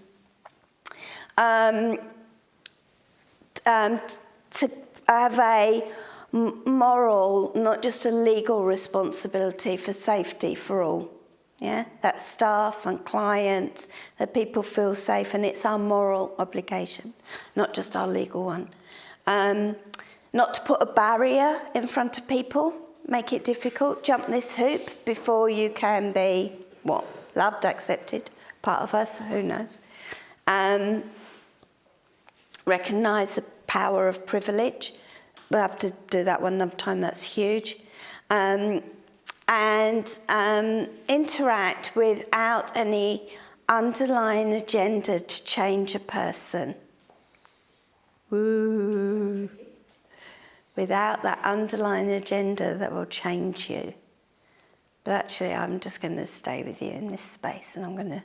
To have a moral, not just a legal responsibility for safety for all. Yeah, that's staff and clients, that people feel safe, and it's our moral obligation, not just our legal one. Not to put a barrier in front of people, make it difficult, jump this hoop before you can be, what, loved, accepted, part of us, who knows. Recognise the power of privilege. We'll have to do that one another time, that's huge. And interact without any underlying agenda to change a person. Woo. Without that underlying agenda that will change you. But actually, I'm just going to stay with you in this space, and I'm going to,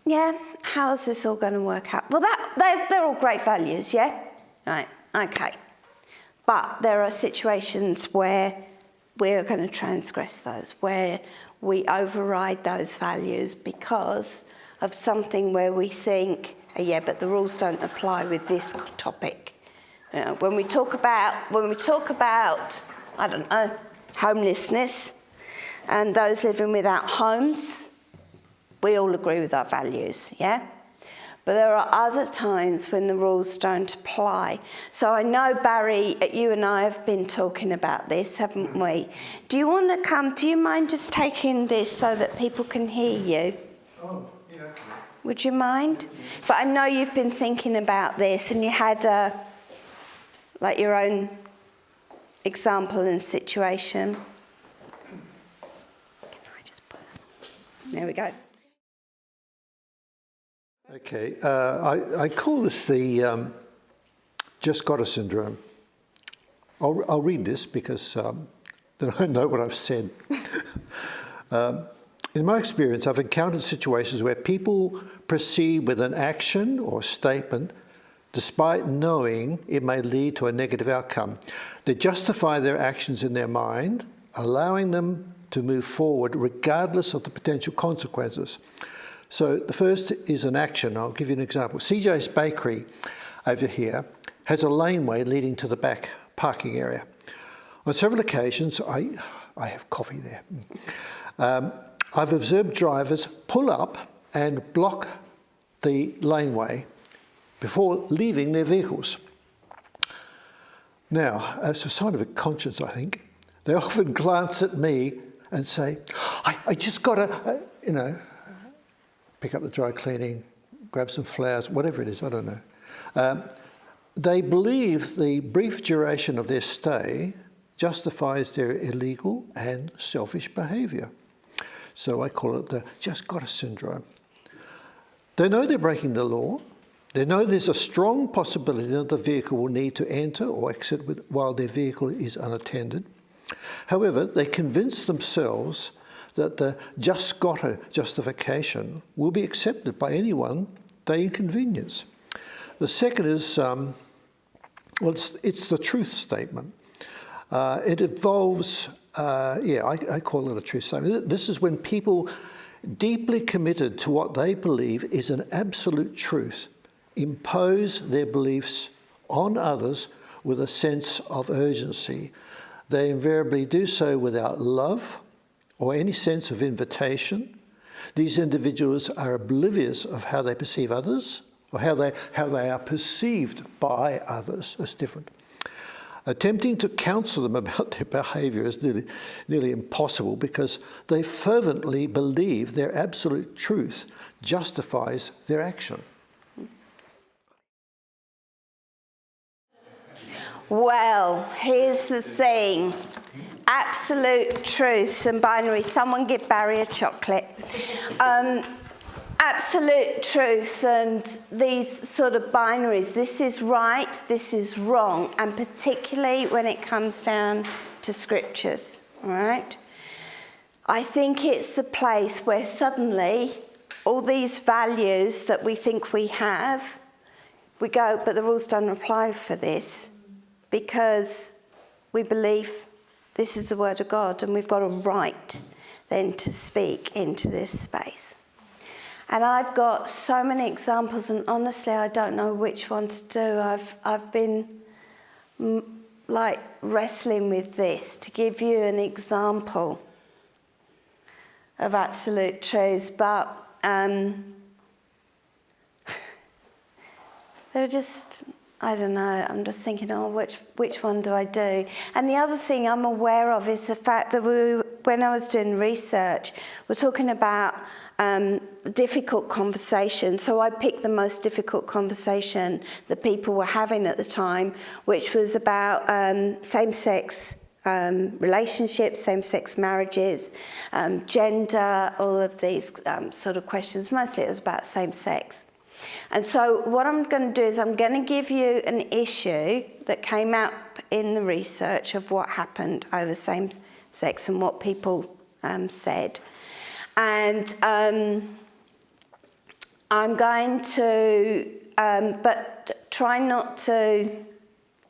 yeah, how's this all going to work out? Well, they're all great values, yeah? Right, okay. But there are situations where we're going to transgress those, where we override those values because of something where we think, oh, yeah, but the rules don't apply with this topic. You know, when we talk about, I don't know, homelessness and those living without homes, we all agree with our values, yeah? But there are other times when the rules don't apply. So I know, Barry, you and I have been talking about this, haven't we? Do you want to come? Do you mind just taking this so that people can hear you? Oh, yeah. Would you mind? But I know you've been thinking about this, and you had like your own example and situation. There we go. Okay, I call this the just got a syndrome. I'll read this because then I know what I've said. In my experience, I've encountered situations where people proceed with an action or statement despite knowing it may lead to a negative outcome. They justify their actions in their mind, allowing them to move forward regardless of the potential consequences. So the first is an action. I'll give you an example. CJ's Bakery over here has a laneway leading to the back parking area. On several occasions, I have coffee there. I've observed drivers pull up and block the laneway before leaving their vehicles. Now, as a sign of a conscience, I think, they often glance at me and say, I just got to, you know, pick up the dry cleaning, grab some flowers, whatever it is, I don't know. They believe the brief duration of their stay justifies their illegal and selfish behaviour. So I call it the just got a syndrome. They know they're breaking the law. They know there's a strong possibility that the vehicle will need to enter or exit while their vehicle is unattended. However, they convince themselves that the just gotta justification will be accepted by anyone they inconvenience. The second is, it's the truth statement. It involves, I call it a truth statement. This is when people deeply committed to what they believe is an absolute truth impose their beliefs on others with a sense of urgency. They invariably do so without love or any sense of invitation. These individuals are oblivious of how they perceive others or how they are perceived by others. That's different. Attempting to counsel them about their behaviour is nearly impossible because they fervently believe their absolute truth justifies their action. Well, here's the thing. Absolute truths and binary. Someone give Barry a chocolate. absolute truth and these sort of binaries, this is right, this is wrong, and particularly when it comes down to scriptures, all right? I think it's the place where suddenly all these values that we think we have, we go, but the rules don't apply for this because we believe this is the word of God and we've got a right then to speak into this space. And I've got so many examples, and honestly, I don't know which one to do. I've been like wrestling with this to give you an example of absolute truths, but they're just, I don't know, I'm just thinking, oh, which one do I do? And the other thing I'm aware of is the fact that when I was doing research, we're talking about difficult conversation. So I picked the most difficult conversation that people were having at the time, which was about same-sex relationships, same-sex marriages, gender, all of these sort of questions. Mostly it was about same-sex. And so what I'm going to do is I'm going to give you an issue that came out in the research of what happened over same-sex and what people said. And I'm going to, but try not to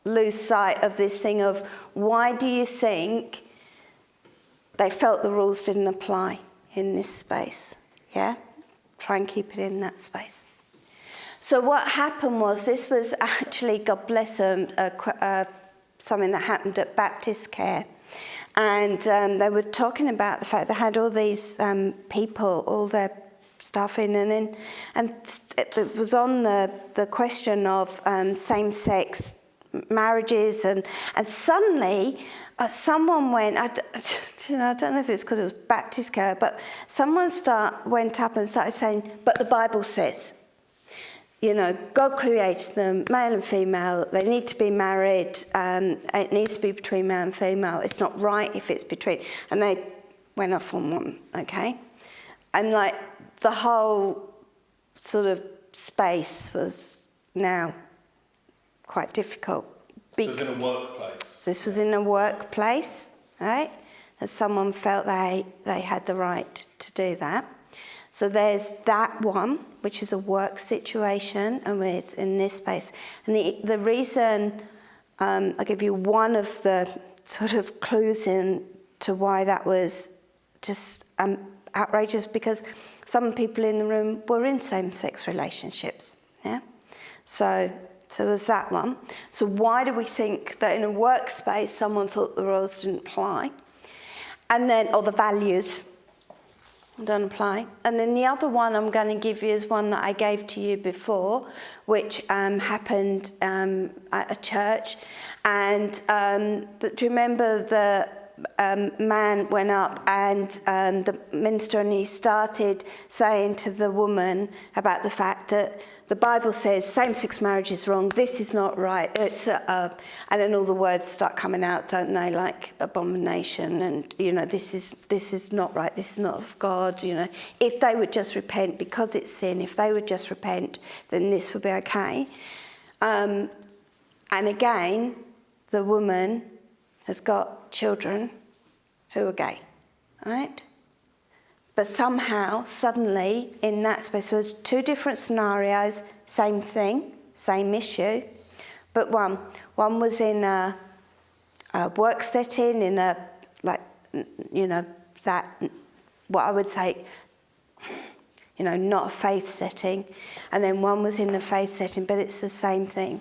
lose sight of this thing of why do you think they felt the rules didn't apply in this space, yeah? Try and keep it in that space. So what happened was, this was actually, God bless them, something that happened at Baptist Care. And they were talking about the fact they had all these people, all their stuff in, and it was on the question of same-sex marriages, and suddenly someone went, I don't know if it's because it was Baptist Care, but someone went up and started saying, but the Bible says. You know, God created them, male and female, they need to be married, it needs to be between male and female, it's not right if it's between, and they went off on one, okay? And like, the whole sort of space was now quite difficult. This was in a workplace? This was in a workplace, right? And someone felt they had the right to do that. So there's that one, which is a work situation, and in this space. And the reason, I'll give you one of the sort of clues to why that was just outrageous, because some people in the room were in same-sex relationships, yeah? So there's that one. So why do we think that in a workspace someone thought the rules didn't apply? And then, or the values don't apply. And then the other one I'm going to give you is one that I gave to you before, which happened at a church. And do you remember the man went up and the minister, and he started saying to the woman about the fact that the Bible says same-sex marriage is wrong, this is not right, it's and then all the words start coming out, don't they, like abomination, and you know, this is not right, this is not of God, you know. If they would just repent, because it's sin, if they would just repent, then this would be okay. And again, the woman has got children who are gay, right? But somehow, suddenly, in that space, there was two different scenarios, same thing, same issue, but one was in a work setting, in a, like, you know, that, what I would say, you know, not a faith setting, and then one was in a faith setting, but it's the same thing.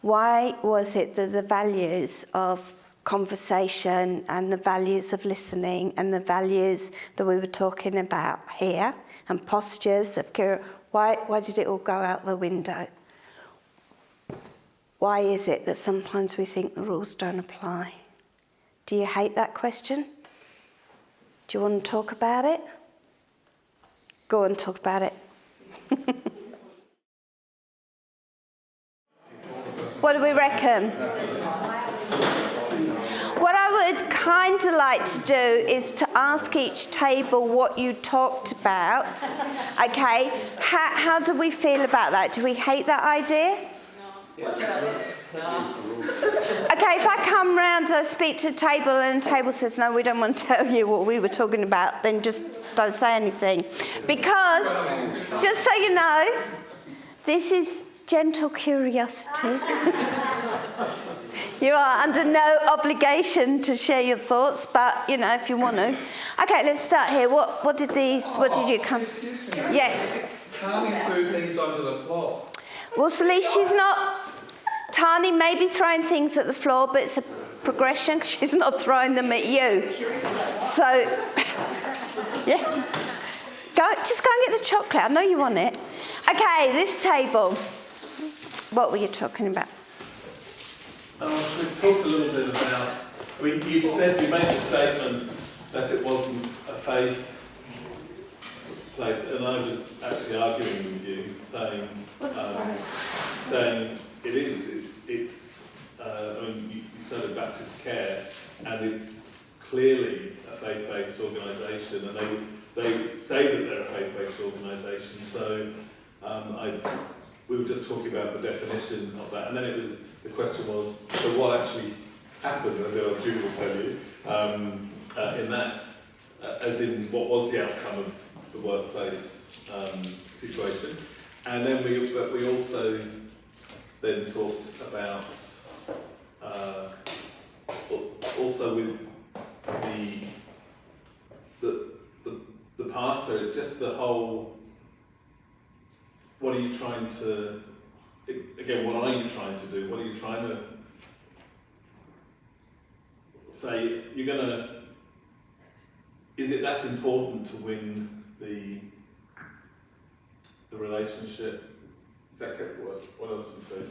Why was it that the values of conversation and the values of listening and the values that we were talking about here and postures of care, why did it all go out the window? Why is it that sometimes we think the rules don't apply? Do you hate that question? Do you want to talk about it? Go and talk about it. What do we reckon? What I would kind of like to do is to ask each table what you talked about. Okay, how do we feel about that? Do we hate that idea? Okay, if I come round and I speak to a table and the table says, no, we don't want to tell you what we were talking about, then just don't say anything. Because, just so you know, this is gentle curiosity. You are under no obligation to share your thoughts, but, you know, if you want to. Okay, let's start here. What did you come... Yes. Tani threw things onto the floor. Well, so at least she's not... Tani may be throwing things at the floor, but it's a progression. She's not throwing them at you. So, yeah. Just go and get the chocolate. I know you want it. Okay, this table. What were you talking about? We talked a little bit about, you made the statement that it wasn't a faith place, and I was actually arguing with you, saying it is, you started Baptist Care, and it's clearly a faith-based organisation, and they say that they're a faith-based organisation, so we were just talking about the definition of that, and then the question was, so what actually happened, as Judy will tell you, in that, as in what was the outcome of the workplace situation. And then we also then talked about, also with the pastor, it's just the whole, what are you trying to, again, what are you trying to do? What are you trying to say? Is it that important to win the relationship? What else would you say?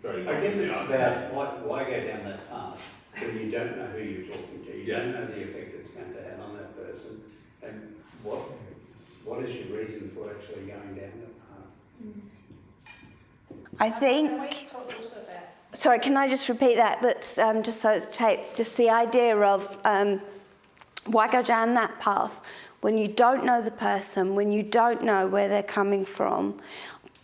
I guess it's about why go down that path when you don't know who you're talking to, you don't know the effect it's going to have on that person, and what is your reason for actually going down that path? I think... Sorry, can I just repeat that? But just so it's tape, just the idea of why go down that path when you don't know the person, when you don't know where they're coming from.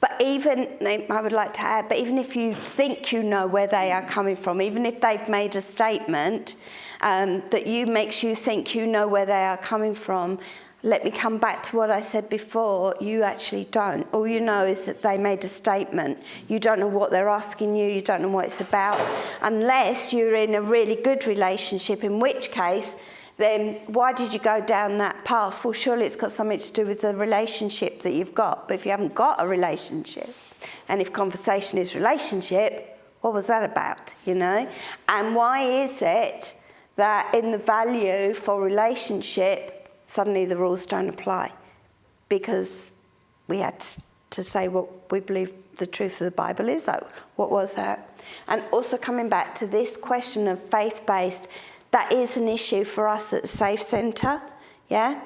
But even, I would like to add, but even if you think you know where they are coming from, even if they've made a statement that makes you think you know where they are coming from, let me come back to what I said before, you actually don't. All you know is that they made a statement. You don't know what they're asking you, you don't know what it's about, unless you're in a really good relationship, in which case, then why did you go down that path? Well, surely it's got something to do with the relationship that you've got. But if you haven't got a relationship, and if conversation is relationship, what was that about, you know? And why is it that in the value for relationship, suddenly the rules don't apply? Because we had to say what we believe the truth of the Bible is. So what was that? And also coming back to this question of faith-based, that is an issue for us at the Safe Centre, yeah?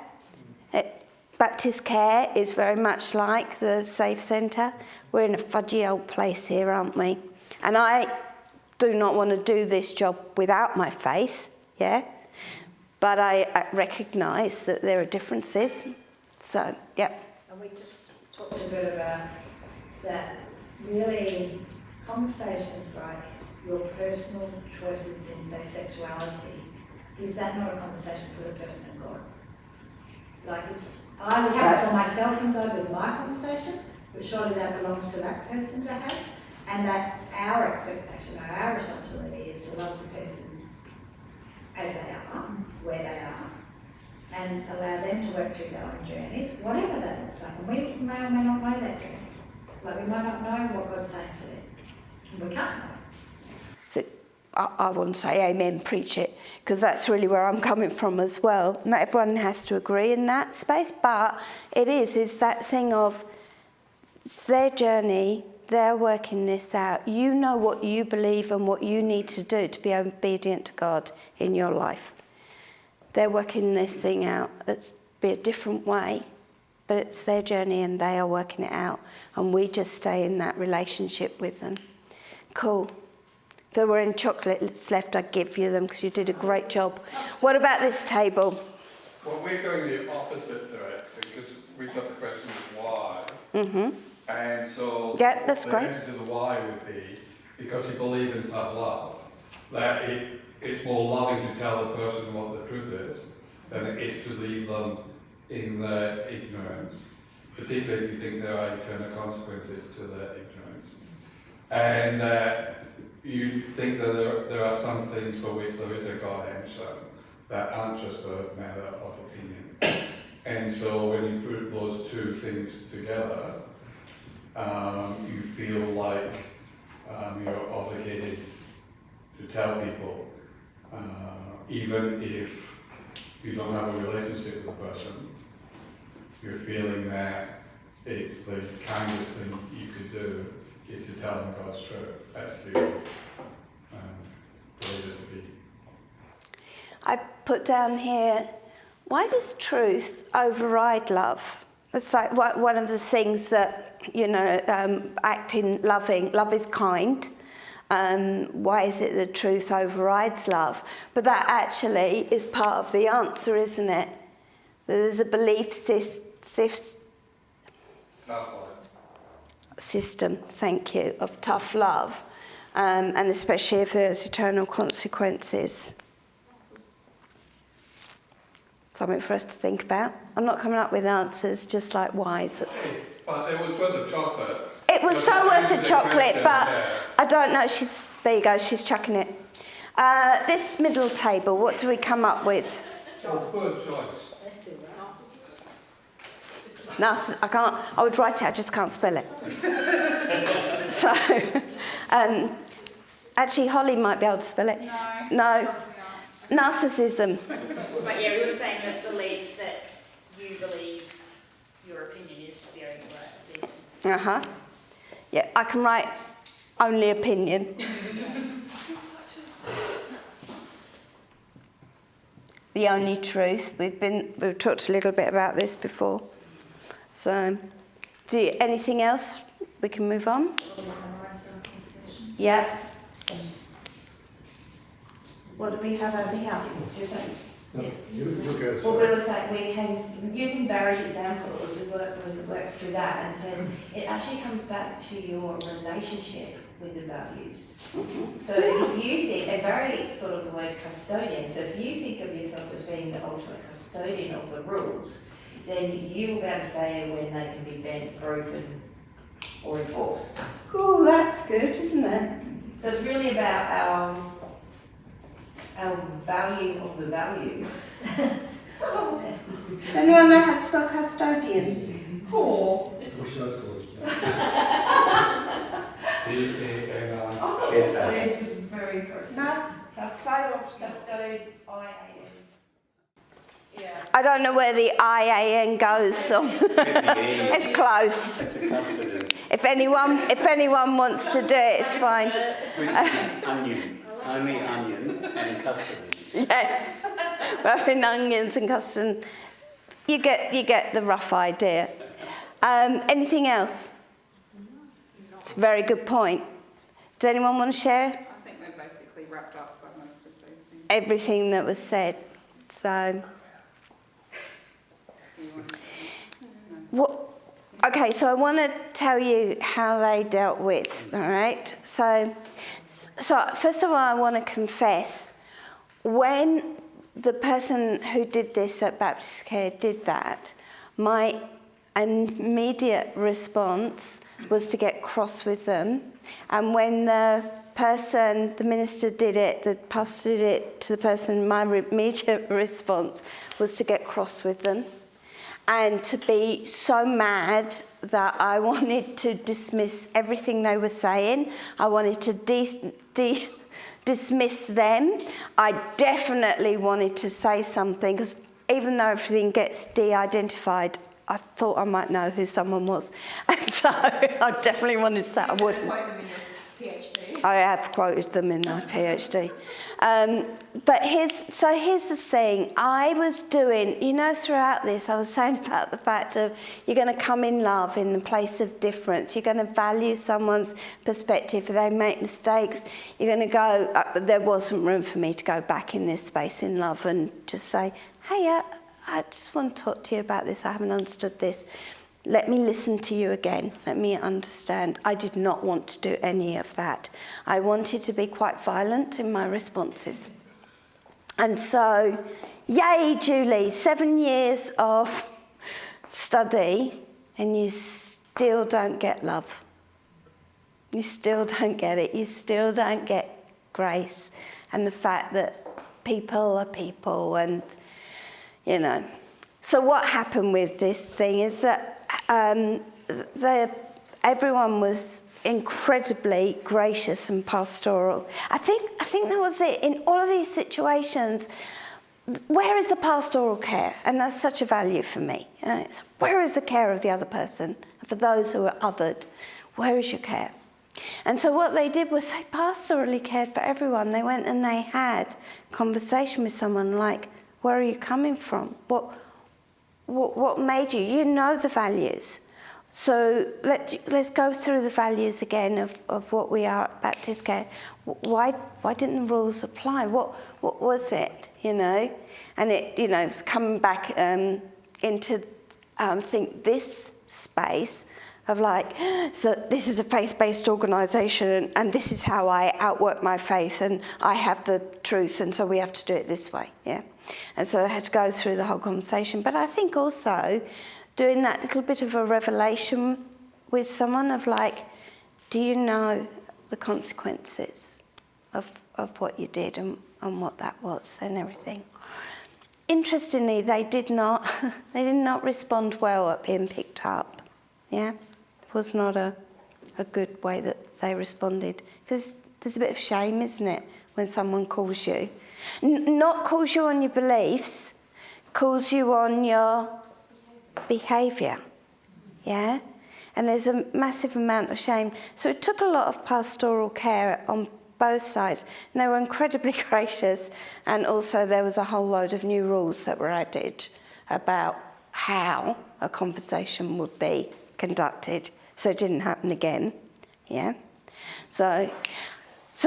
Baptist Care is very much like the Safe Centre. We're in a fudgy old place here, aren't we? And I do not want to do this job without my faith, yeah? But I recognise that there are differences. So, yep. And we just talked a bit about that really conversations like your personal choices in, say, sexuality, is that not a conversation for the person and God? Like I would have it for myself and God with my conversation, but surely that belongs to that person to have, and that our expectation or our responsibility is to love the person as they are, where they are, and allow them to work through their own journeys, whatever that looks like. And we may or may not know that journey. Like we might not know what God's saying to them. And we can't know. So I want to say amen, preach it, because that's really where I'm coming from as well. Not everyone has to agree in that space, but it is that thing of it's their journey, they're working this out. You know what you believe and what you need to do to be obedient to God in your life. They're working this thing out. It's be a different way, but it's their journey and they are working it out. And we just stay in that relationship with them. Cool. there were any chocolates left, I'd give you them because you did a great job. What about this table? Well, we're going the opposite direction because we've got the question of why. Mm-hmm. And so Yeah, that's the great. answer to the why would be because you believe in tough love, that it's more loving to tell the person what the truth is than it is to leave them in their ignorance, particularly if you think there are eternal consequences to their ignorance. And you think that there are some things for which there is a God answer that aren't just a matter of opinion. And so when you put those two things together, you feel like you're obligated to tell people, even if you don't have a relationship with the person, you're feeling that it's the kindest thing you could do is to tell them God's truth, as you believe it to be. I put down here, why does truth override love? It's like one of the things that, acting loving, love is kind. Why is it that truth overrides love? But that actually is part of the answer, isn't it? There's a belief system, thank you, of tough love, and especially if there's eternal consequences. Something for us to think about. I'm not coming up with answers, just like whys. But it was worth a chocolate. It was so worth a chocolate, but I don't know. There you go. She's chucking it. This middle table. What do we come up with? Good choice. I can't. I would write it. I just can't spell it. So, actually, Holly might be able to spell it. No. Narcissism. But yeah, we were saying that belief that you believe your opinion is the only right opinion. Yeah, I can write only opinion. The only truth. We've talked a little bit about this before. So, anything else? We can move on. Yeah. What do we have over here? No, you go. Well, we were saying, we came, using Barry's example, we worked through that and said it actually comes back to your relationship with the values. So if you think, and Barry thought of the word custodian, so if you think of yourself as being the ultimate custodian of the rules, then you will be able to say when they can be bent, broken, or enforced. Oh, that's good, isn't it? So it's really about our value of the values. Does anyone know how to spell custodian? Oh. Wish I thought. I thought custodian was very impressive. No. Custode, I-A-N. Yeah. I don't know where the IAN goes. So it's close. It's a custody. If anyone wants to do it, it's fine. Onion. Only onion and custody. Yes, having onions and custard. You get the rough idea. Anything else? It's a very good point. Does anyone want to share? I think we're basically wrapped up by most of those things. Everything that was said. So, what? Okay, so I want to tell you how they dealt with. All right. So first of all, I want to confess, when the person who did this at Baptist Care did that, my immediate response was to get cross with them. And when the minister did it, the pastor did it to the person, my immediate response was to get cross with them and to be so mad that I wanted to dismiss everything they were saying. I wanted to dismiss them. I definitely wanted to say something, because even though everything gets de-identified, I thought I might know who someone was. And so I definitely wanted to say I wouldn't. Identify them in your PhD. I have quoted them in my PhD. But here's the thing. I was doing, throughout this, I was saying about the fact of you're going to come in love in the place of difference. You're going to value someone's perspective. If they make mistakes, you're going to go, there wasn't room for me to go back in this space in love and just say, hey, I just want to talk to you about this. I haven't understood this. Let me listen to you again. Let me understand. I did not want to do any of that. I wanted to be quite violent in my responses. And so, yay, Julie, 7 years of study and you still don't get love. You still don't get it. You still don't get grace and the fact that people are people and, So what happened with this thing is that everyone was incredibly gracious and pastoral. I think that was it. In all of these situations, where is the pastoral care? And that's such a value for me. Where is the care of the other person? For those who are othered, where is your care? And so what they did was they pastorally cared for everyone. They went and they had conversation with someone like, where are you coming from? What made you? You know the values. So let's go through the values again of what we are at Baptist Care. Why didn't the rules apply? What was it, And it, it's coming back into, I think, this space of like, so this is a faith-based organisation and this is how I outwork my faith and I have the truth and so we have to do it this way, yeah? And so I had to go through the whole conversation. But I think also doing that little bit of a revelation with someone of like, do you know the consequences of what you did and what that was and everything? Interestingly, they did not respond well at being picked up, yeah? It was not a good way that they responded. Because there's a bit of shame, isn't it, when someone calls you. Not calls you on your beliefs, calls you on your behaviour, yeah? And there's a massive amount of shame. So it took a lot of pastoral care on both sides. And they were incredibly gracious. And also there was a whole load of new rules that were added about how a conversation would be conducted. So it didn't happen again, yeah? So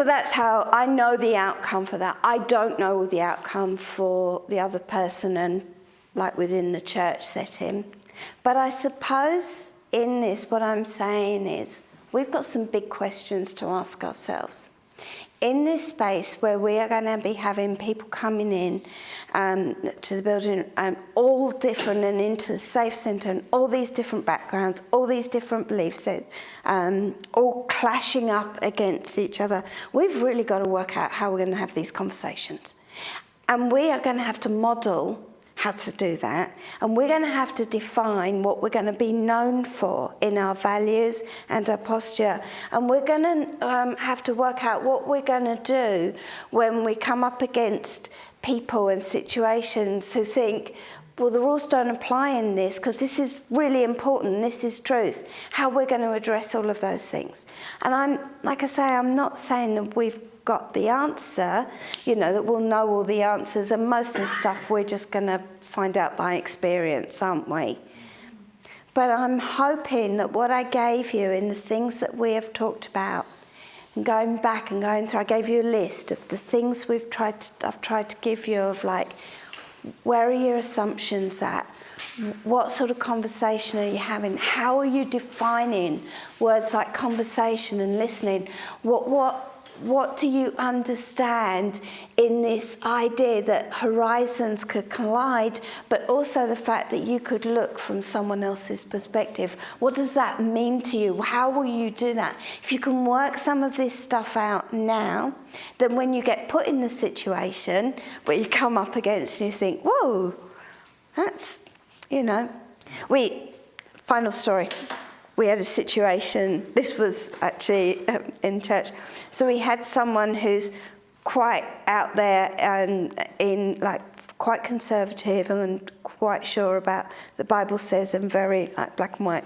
that's how I know the outcome for that. I don't know the outcome for the other person and like within the church setting. But I suppose in this, what I'm saying is we've got some big questions to ask ourselves. In this space where we are going to be having people coming in to the building all different and into the Safe Centre and all these different backgrounds, all these different beliefs, all clashing up against each other, we've really got to work out how we're going to have these conversations. And we are going to have to model how to do that. And we're going to have to define what we're going to be known for in our values and our posture. And we're going to have to work out what we're going to do when we come up against people and situations who think, well, the rules don't apply in this because this is really important, this is truth. How we're going to address all of those things. And I'm not saying that we've got the answer, that we'll know all the answers, and most of the stuff we're just going to find out by experience, aren't we? But I'm hoping that what I gave you in the things that we have talked about, and going back and going through, I gave you a list of the things I've tried to give you of like, where are your assumptions at? What sort of conversation are you having? How are you defining words like conversation and listening? What do you understand in this idea that horizons could collide, but also the fact that you could look from someone else's perspective? What does that mean to you? How will you do that? If you can work some of this stuff out now, then when you get put in the situation where you come up against and you think, whoa, that's, final story. We had a situation, this was actually in church, so we had someone who's quite out there and quite conservative and quite sure about, the Bible says, and very like black and white.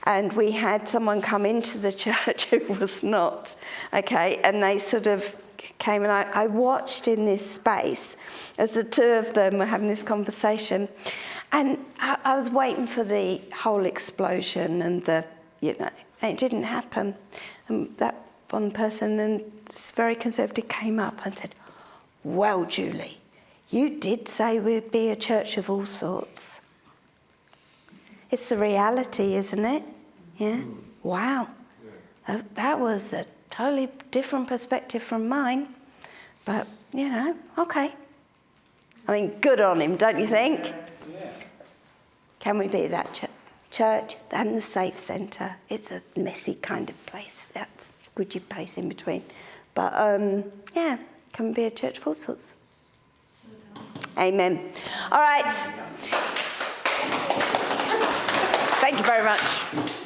And we had someone come into the church who was not, okay, and they sort of came, and I watched in this space as the two of them were having this conversation, and I was waiting for the whole explosion and the, and it didn't happen. And that one person, and this very conservative, came up and said, "Well, Julie, you did say we'd be a church of all sorts." It's the reality, isn't it? Yeah? Wow. That was a totally different perspective from mine. But, okay. I mean, good on him, don't you think? Yeah. Can we be that church and the safe centre? It's a messy kind of place. That's a squidgy place in between. But, can we be a church of all sorts? Amen. All right. Thank you very much.